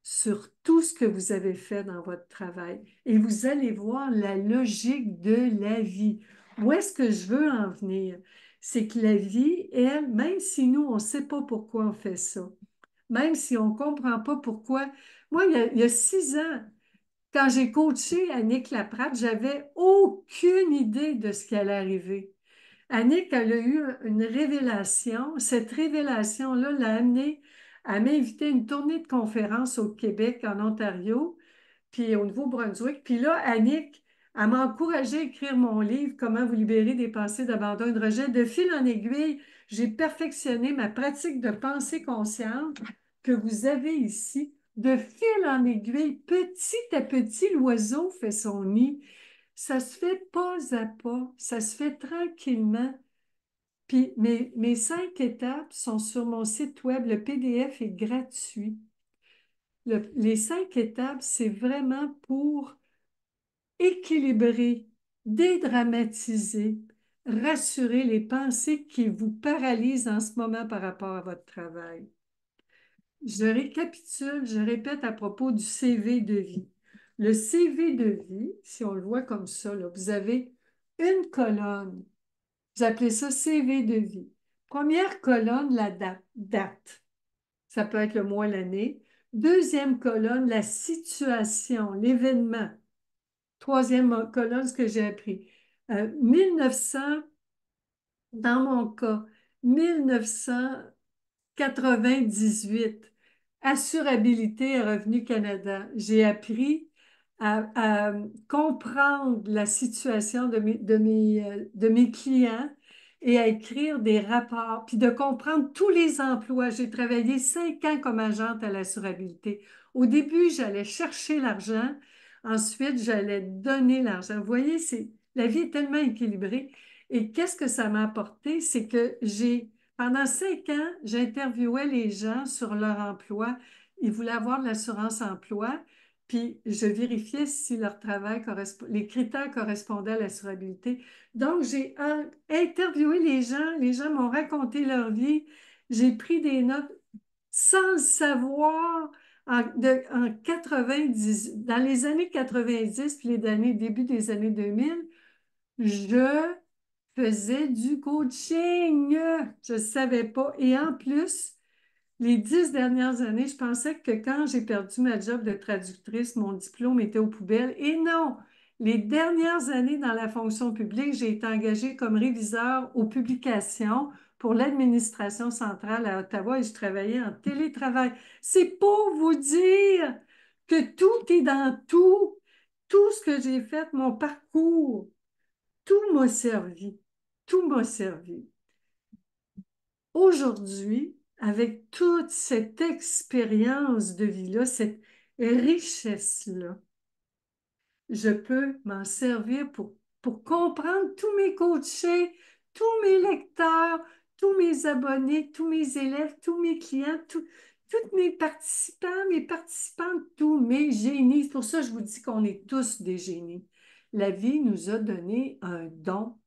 sur tout ce que vous avez fait dans votre travail et vous allez voir la logique de la vie. Où est-ce que je veux en venir? C'est que la vie, elle, même si nous, on ne sait pas pourquoi on fait ça, même si on ne comprend pas pourquoi. Moi, il y a 6 ans, quand j'ai coaché Annick Laprade, j'avais aucune idée de ce qui allait arriver. Annick, elle a eu une révélation. Cette révélation-là l'a amenée à m'inviter à une tournée de conférences au Québec, en Ontario, puis au Nouveau-Brunswick. Puis là, Annick, elle m'a encouragée à écrire mon livre «Comment vous libérer des pensées d'abandon et de rejet». De fil en aiguille, j'ai perfectionné ma pratique de pensée consciente que vous avez ici. De fil en aiguille, petit à petit, l'oiseau fait son nid. Ça se fait pas à pas, ça se fait tranquillement. Puis mes 5 étapes sont sur mon site web. Le PDF est gratuit. Les 5 étapes, c'est vraiment pour équilibrer, dédramatiser, rassurer les pensées qui vous paralysent en ce moment par rapport à votre travail. Je récapitule, je répète à propos du CV de vie. Le CV de vie, si on le voit comme ça, là, vous avez une colonne. Vous appelez ça CV de vie. Première colonne, la date. Date. Ça peut être le mois, l'année. Deuxième colonne, la situation, l'événement. Troisième colonne, ce que j'ai appris. 1900, dans mon cas, 1998, Assurabilité et Revenu Canada. J'ai appris à comprendre la situation de mes clients et à écrire des rapports, puis de comprendre tous les emplois. J'ai travaillé 5 ans comme agente à l'assurabilité. Au début, j'allais chercher l'argent. Ensuite, j'allais donner l'argent. Vous voyez, la vie est tellement équilibrée. Et qu'est-ce que ça m'a apporté? C'est que pendant 5 ans, j'interviewais les gens sur leur emploi. Ils voulaient avoir de l'assurance emploi, puis je vérifiais si leur travail les critères correspondaient à l'assurabilité. Donc, j'ai interviewé les gens m'ont raconté leur vie, j'ai pris des notes sans le savoir. En 90, dans les années 90, puis début des années 2000, je faisais du coaching. Je ne savais pas. Et en plus, les 10 dernières années, je pensais que quand j'ai perdu ma job de traductrice, mon diplôme était aux poubelles. Et non, les dernières années dans la fonction publique, j'ai été engagée comme réviseur aux publications pour l'administration centrale à Ottawa et je travaillais en télétravail. C'est pour vous dire que tout est dans tout. Tout ce que j'ai fait, mon parcours, tout m'a servi. Tout m'a servi. Aujourd'hui, avec toute cette expérience de vie-là, cette richesse-là, je peux m'en servir pour comprendre tous mes coachés, tous mes lecteurs, tous mes abonnés, tous mes élèves, tous mes clients, tous mes participantes, tous mes génies. C'est pour ça que je vous dis qu'on est tous des génies. La vie nous a donné un don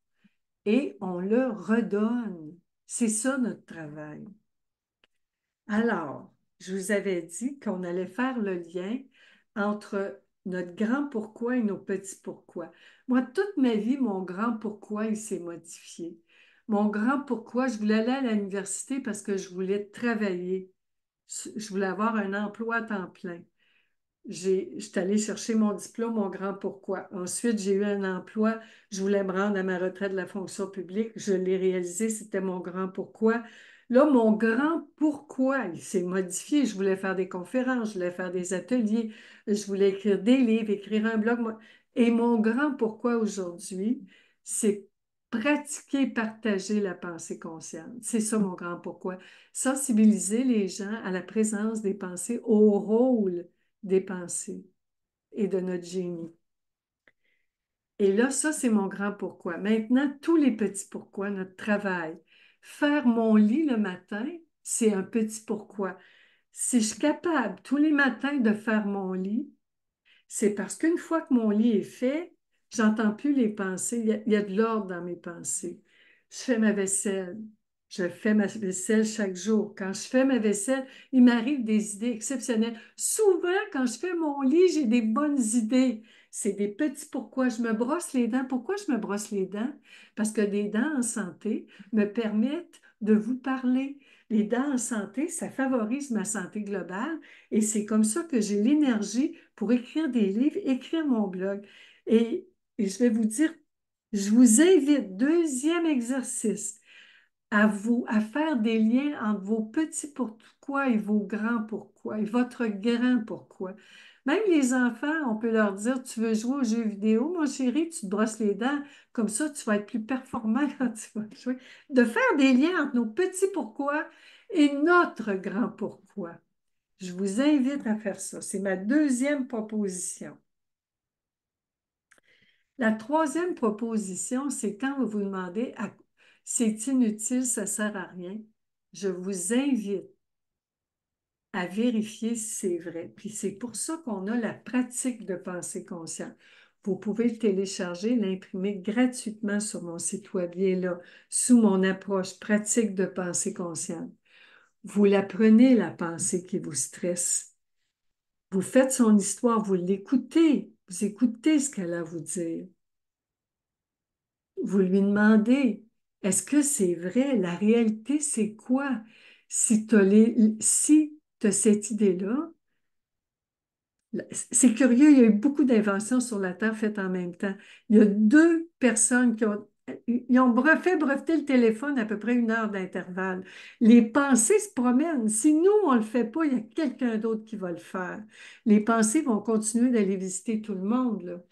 et on le redonne. C'est ça notre travail. Alors, je vous avais dit qu'on allait faire le lien entre notre grand pourquoi et nos petits pourquoi. Moi, toute ma vie, mon grand pourquoi, il s'est modifié. Mon grand pourquoi, je voulais aller à l'université parce que je voulais travailler. Je voulais avoir un emploi à temps plein. J'étais allée chercher mon diplôme, mon grand pourquoi. Ensuite, j'ai eu un emploi. Je voulais me rendre à ma retraite de la fonction publique. Je l'ai réalisé, c'était mon grand pourquoi. Là, mon grand pourquoi, il s'est modifié. Je voulais faire des conférences, je voulais faire des ateliers, je voulais écrire des livres, écrire un blog. Et mon grand pourquoi aujourd'hui, c'est pratiquer, partager la pensée consciente. C'est ça mon grand pourquoi. Sensibiliser les gens à la présence des pensées, au rôle des pensées et de notre génie. Et là, ça, c'est mon grand pourquoi. Maintenant, tous les petits pourquoi, notre travail. Faire mon lit le matin, c'est un petit pourquoi. Si je suis capable tous les matins de faire mon lit, c'est parce qu'une fois que mon lit est fait, j'entends plus les pensées. Il y a de l'ordre dans mes pensées. Je fais ma vaisselle. Je fais ma vaisselle chaque jour. Quand je fais ma vaisselle, il m'arrive des idées exceptionnelles. Souvent, quand je fais mon lit, j'ai des bonnes idées. C'est des petits pourquoi. Je me brosse les dents. Pourquoi je me brosse les dents? Parce que des dents en santé me permettent de vous parler. Les dents en santé, ça favorise ma santé globale et c'est comme ça que j'ai l'énergie pour écrire des livres, écrire mon blog. Et je vais vous dire, je vous invite, deuxième exercice, à faire des liens entre vos petits pourquoi et vos grands pourquoi et votre grand pourquoi. Même les enfants, on peut leur dire, tu veux jouer aux jeux vidéo, mon chéri, tu te brosses les dents, comme ça tu vas être plus performant quand tu vas jouer. De faire des liens entre nos petits pourquoi et notre grand pourquoi. Je vous invite à faire ça. C'est ma deuxième proposition. La troisième proposition, c'est quand vous vous demandez c'est inutile, ça ne sert à rien. Je vous invite à vérifier si c'est vrai. Puis c'est pour ça qu'on a la pratique de pensée consciente. Vous pouvez le télécharger, l'imprimer gratuitement sur mon site web. Il est là, sous mon approche pratique de pensée consciente. Vous l'apprenez, la pensée qui vous stresse. Vous faites son histoire, vous l'écoutez, vous écoutez ce qu'elle a à vous dire. Vous lui demandez, est-ce que c'est vrai? La réalité, c'est quoi? Si tu as cette idée-là, c'est curieux, il y a eu beaucoup d'inventions sur la Terre faites en même temps. Il y a deux personnes ils ont fait breveter le téléphone à peu près 1 heure d'intervalle. Les pensées se promènent. Si nous, on ne le fait pas, il y a quelqu'un d'autre qui va le faire. Les pensées vont continuer d'aller visiter tout le monde, là.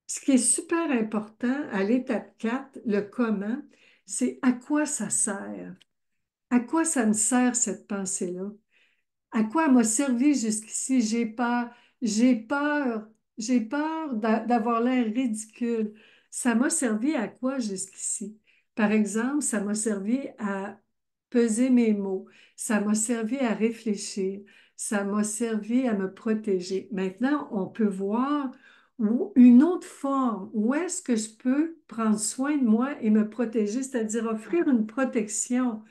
Ce qui est super important à l'étape 4, le comment, c'est à quoi ça sert? À quoi ça me sert cette pensée-là? À quoi elle m'a servi jusqu'ici? J'ai peur d'avoir l'air ridicule. Ça m'a servi à quoi jusqu'ici? Par exemple, ça m'a servi à peser mes mots. Ça m'a servi à réfléchir. Ça m'a servi à me protéger. Maintenant, on peut voir une autre forme. Où est-ce que je peux prendre soin de moi et me protéger, c'est-à-dire offrir une protection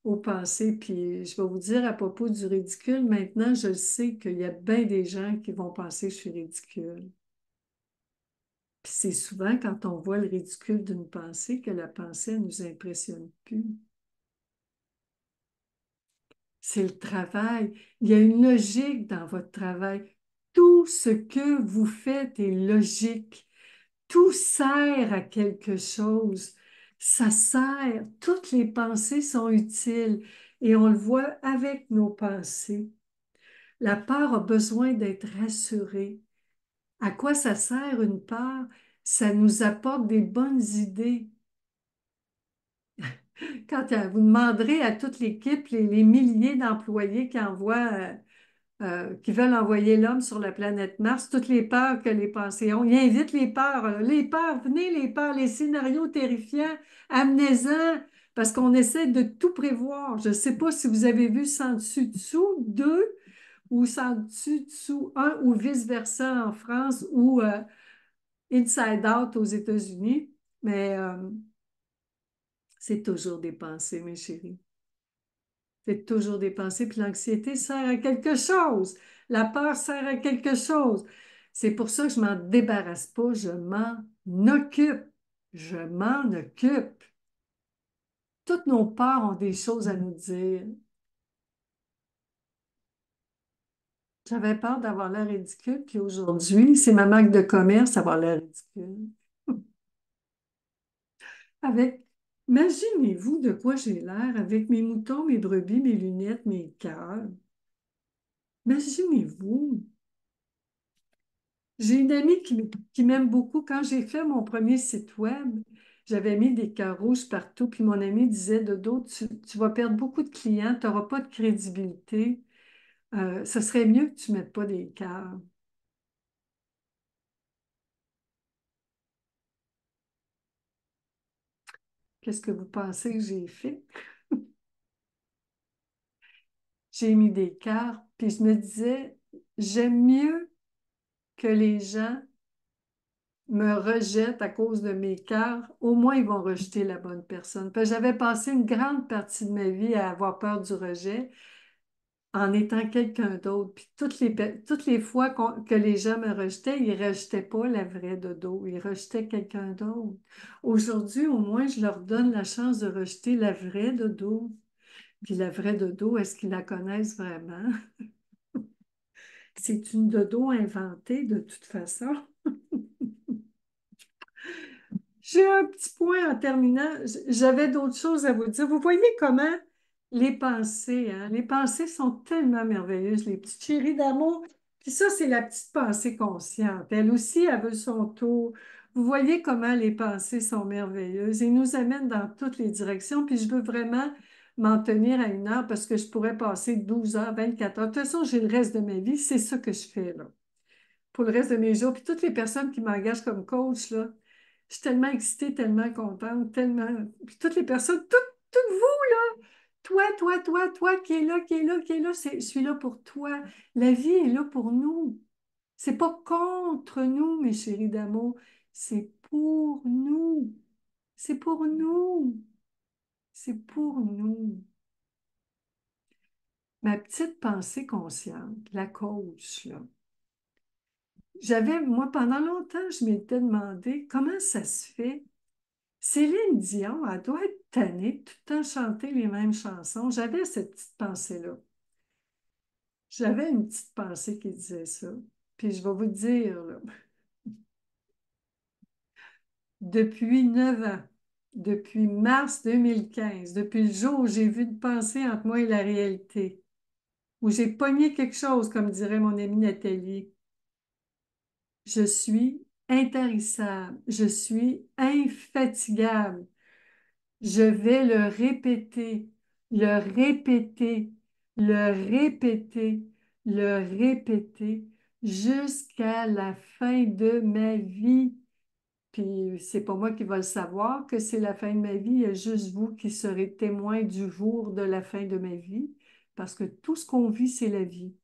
au passé. Puis je vais vous dire à propos du ridicule, maintenant, je sais qu'il y a bien des gens qui vont penser que je suis ridicule. Puis c'est souvent quand on voit le ridicule d'une pensée que la pensée ne nous impressionne plus. C'est le travail. Il y a une logique dans votre travail. Tout ce que vous faites est logique. Tout sert à quelque chose. Ça sert. Toutes les pensées sont utiles et on le voit avec nos pensées. La peur a besoin d'être rassurée. À quoi ça sert une peur? Ça nous apporte des bonnes idées. Quand vous demanderez à toute l'équipe, les milliers d'employés qui veulent envoyer l'homme sur la planète Mars, toutes les peurs que les pensées ont, ils invitent les peurs. Là. Les peurs, venez les peurs, les scénarios terrifiants, amenez-en, parce qu'on essaie de tout prévoir. Je ne sais pas si vous avez vu Sans dessus-dessous, 2, ou Sans dessus-dessous, 1, ou vice-versa en France, ou Inside Out aux États-Unis, mais c'est toujours des pensées, mes chéris. C'est toujours des pensées, puis l'anxiété sert à quelque chose. La peur sert à quelque chose. C'est pour ça que je m'en débarrasse pas, je m'en occupe. Je m'en occupe. Toutes nos peurs ont des choses à nous dire. J'avais peur d'avoir l'air ridicule, puis aujourd'hui, c'est ma marque de commerce, avoir l'air ridicule. Avec Imaginez-vous de quoi j'ai l'air avec mes moutons, mes brebis, mes lunettes, mes cœurs. Imaginez-vous. J'ai une amie qui m'aime beaucoup. Quand j'ai fait mon premier site web, j'avais mis des cœurs rouges partout, puis mon amie disait, Dodo, tu vas perdre beaucoup de clients, tu n'auras pas de crédibilité. Ce serait mieux que tu ne mettes pas des cœurs. Qu'est-ce que vous pensez que j'ai fait? J'ai mis des cœurs, puis je me disais, j'aime mieux que les gens me rejettent à cause de mes cœurs, au moins ils vont rejeter la bonne personne. Parce que j'avais passé une grande partie de ma vie à avoir peur du rejet en étant quelqu'un d'autre. Puis toutes les fois que les gens me rejetaient, ils ne rejetaient pas la vraie Dodo, ils rejetaient quelqu'un d'autre. Aujourd'hui, au moins, je leur donne la chance de rejeter la vraie Dodo. Puis la vraie Dodo, est-ce qu'ils la connaissent vraiment? C'est une Dodo inventée de toute façon. J'ai un petit point en terminant. J'avais d'autres choses à vous dire. Vous voyez comment les pensées, hein? Les pensées sont tellement merveilleuses, les petites chéries d'amour. Puis ça, c'est la petite pensée consciente. Elle aussi, elle veut son tour. Vous voyez comment les pensées sont merveilleuses. Ils nous amènent dans toutes les directions. Puis je veux vraiment m'en tenir à une heure parce que je pourrais passer 12 heures, 24 heures. De toute façon, j'ai le reste de ma vie. C'est ça que je fais, là, pour le reste de mes jours. Puis toutes les personnes qui m'engagent comme coach, là, je suis tellement excitée, tellement contente, tellement. Puis toutes les personnes, toutes vous, toi qui est là, qui est là, qui est là, je suis là pour toi. La vie est là pour nous. C'est pas contre nous, mes chéris d'amour. C'est pour nous. C'est pour nous. C'est pour nous. Ma petite pensée consciente, la coach, là. Moi, pendant longtemps, je m'étais demandé comment ça se fait. Céline Dion, elle doit être tannée de tout le temps chanter les mêmes chansons. J'avais cette petite pensée-là. J'avais une petite pensée qui disait ça. Puis je vais vous dire, là, depuis 9 ans, depuis mars 2015, depuis le jour où j'ai vu une pensée entre moi et la réalité, où j'ai pogné quelque chose, comme dirait mon amie Nathalie, je suis intarissable, je suis infatigable. Je vais le répéter, le répéter, le répéter, le répéter jusqu'à la fin de ma vie. Puis c'est pas moi qui va le savoir que c'est la fin de ma vie, il y a juste vous qui serez témoin du jour de la fin de ma vie, parce que tout ce qu'on vit, c'est la vie.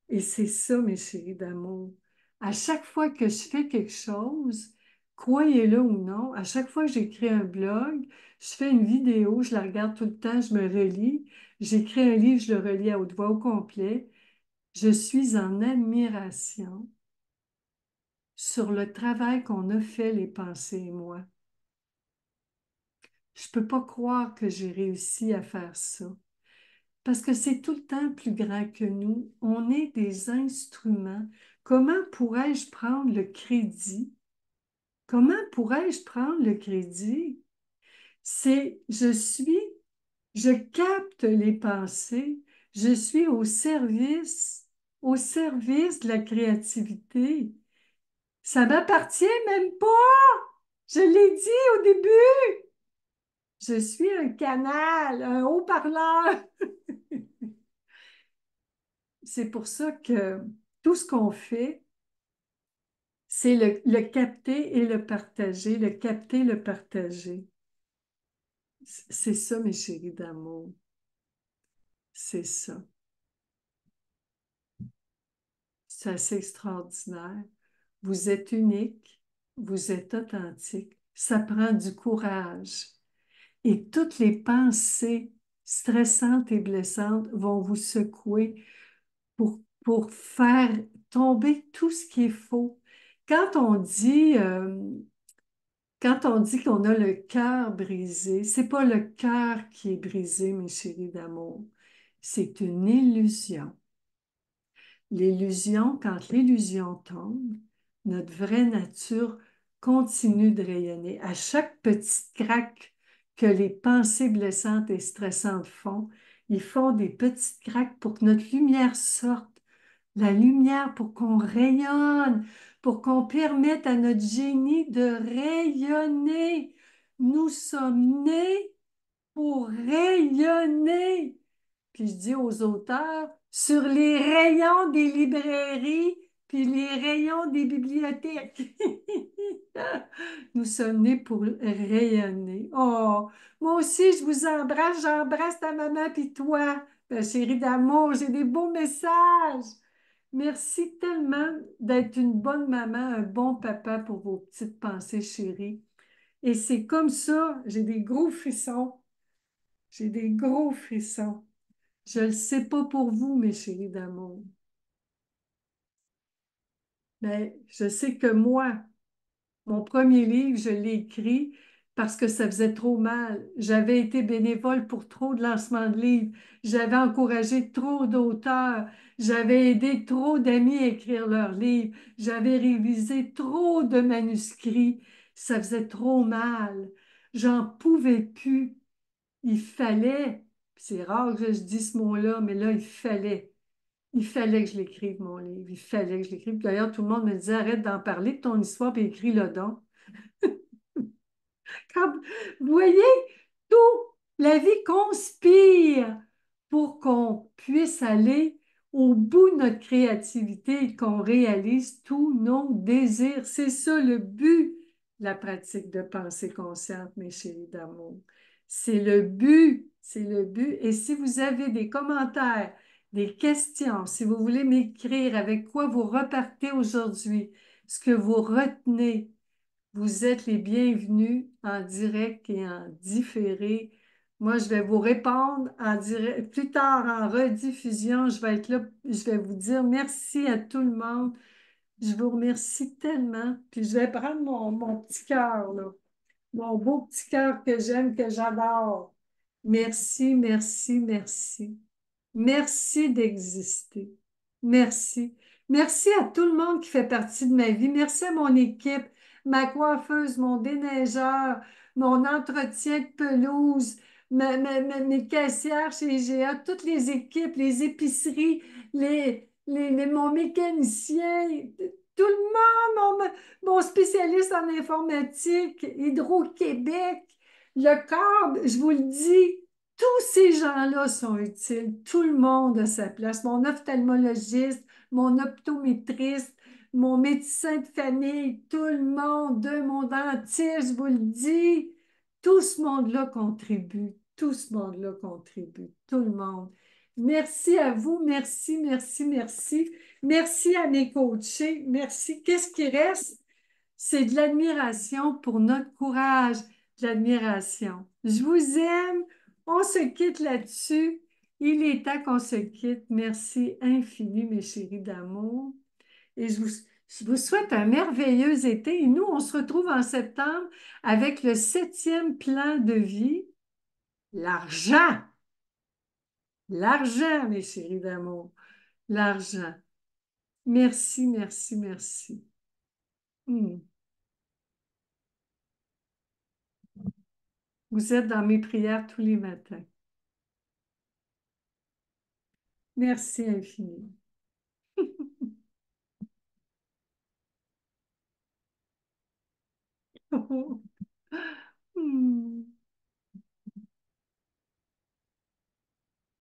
Et c'est ça, mes chéris d'amour. À chaque fois que je fais quelque chose, croyez-le ou non, à chaque fois que j'écris un blog, je fais une vidéo, je la regarde tout le temps, je me relis, j'écris un livre, je le relis à haute voix au complet. Je suis en admiration sur le travail qu'on a fait, les pensées et moi. Je ne peux pas croire que j'ai réussi à faire ça. Parce que c'est tout le temps plus grand que nous. On est des instruments. Comment pourrais-je prendre le crédit? Comment pourrais-je prendre le crédit? Je capte les pensées, je suis au service de la créativité. Ça m'appartient même pas. Je l'ai dit au début. Je suis un canal, un haut-parleur. C'est pour ça que tout ce qu'on fait, c'est le capter et le partager, le capter, le partager. C'est ça, mes chéris d'amour. C'est ça. C'est assez extraordinaire. Vous êtes unique, vous êtes authentique. Ça prend du courage. Et toutes les pensées stressantes et blessantes vont vous secouer pour faire tomber tout ce qui est faux. Quand on dit, euh, Quand on dit qu'on a le cœur brisé, c'est pas le cœur qui est brisé, mes chéris d'amour. C'est une illusion. L'illusion, quand l'illusion tombe, notre vraie nature continue de rayonner. À chaque petite craque que les pensées blessantes et stressantes font. Ils font des petites craques pour que notre lumière sorte. La lumière pour qu'on rayonne, pour qu'on permette à notre génie de rayonner. Nous sommes nés pour rayonner. Puis je dis aux auteurs, sur les rayons des librairies, puis les rayons des bibliothèques. Nous sommes nés pour rayonner. Oh, moi aussi, je vous embrasse, j'embrasse ta maman puis toi. Ma chérie d'amour, j'ai des beaux messages. Merci tellement d'être une bonne maman, un bon papa pour vos petites pensées chéries. Et c'est comme ça, j'ai des gros frissons. J'ai des gros frissons. Je ne le sais pas pour vous, mes chéris d'amour. Mais je sais que moi, mon premier livre, je l'ai écrit parce que ça faisait trop mal. J'avais été bénévole pour trop de lancements de livres. J'avais encouragé trop d'auteurs. J'avais aidé trop d'amis à écrire leurs livres. J'avais révisé trop de manuscrits. Ça faisait trop mal. J'en pouvais plus. Il fallait, c'est rare que je dise ce mot-là, mais là, il fallait. Il fallait que je l'écrive, mon livre. Il fallait que je l'écrive. D'ailleurs, tout le monde me disait, arrête d'en parler de ton histoire, puis écris-le donc. Vous voyez, tout, la vie conspire pour qu'on puisse aller au bout de notre créativité et qu'on réalise tous nos désirs. C'est ça le but de la pratique de pensée consciente, mes chéris d'amour. C'est le but, c'est le but. Et si vous avez des commentaires, des questions, si vous voulez m'écrire avec quoi vous repartez aujourd'hui, ce que vous retenez, vous êtes les bienvenus en direct et en différé. Moi, je vais vous répondre en direct. Plus tard, en rediffusion, je vais être là. Je vais vous dire merci à tout le monde. Je vous remercie tellement. Puis je vais prendre mon petit cœur, là. Mon beau petit cœur que j'aime, que j'adore. Merci, merci, merci. Merci d'exister. Merci. Merci à tout le monde qui fait partie de ma vie. Merci à mon équipe, ma coiffeuse, mon déneigeur, mon entretien de pelouse, mes caissières chez IGA, toutes les équipes, les épiceries, mon mécanicien, tout le monde, mon spécialiste en informatique, Hydro-Québec, le câble, je vous le dis. Tous ces gens-là sont utiles. Tout le monde a sa place. Mon ophtalmologiste, mon optométriste, mon médecin de famille, tout le monde, mon dentiste, je vous le dis. Tout ce monde-là contribue. Tout ce monde-là contribue. Tout le monde. Merci à vous. Merci, merci, merci. Merci à mes coachés. Merci. Qu'est-ce qui reste? C'est de l'admiration pour notre courage, de l'admiration. Je vous aime. On se quitte là-dessus. Il est temps qu'on se quitte. Merci infini, mes chéris d'amour. Et je vous souhaite un merveilleux été. Et nous, on se retrouve en septembre avec le 7e plan de vie, l'argent. L'argent, mes chéris d'amour. L'argent. Merci, merci, merci. Hmm. Vous êtes dans mes prières tous les matins. Merci infiniment.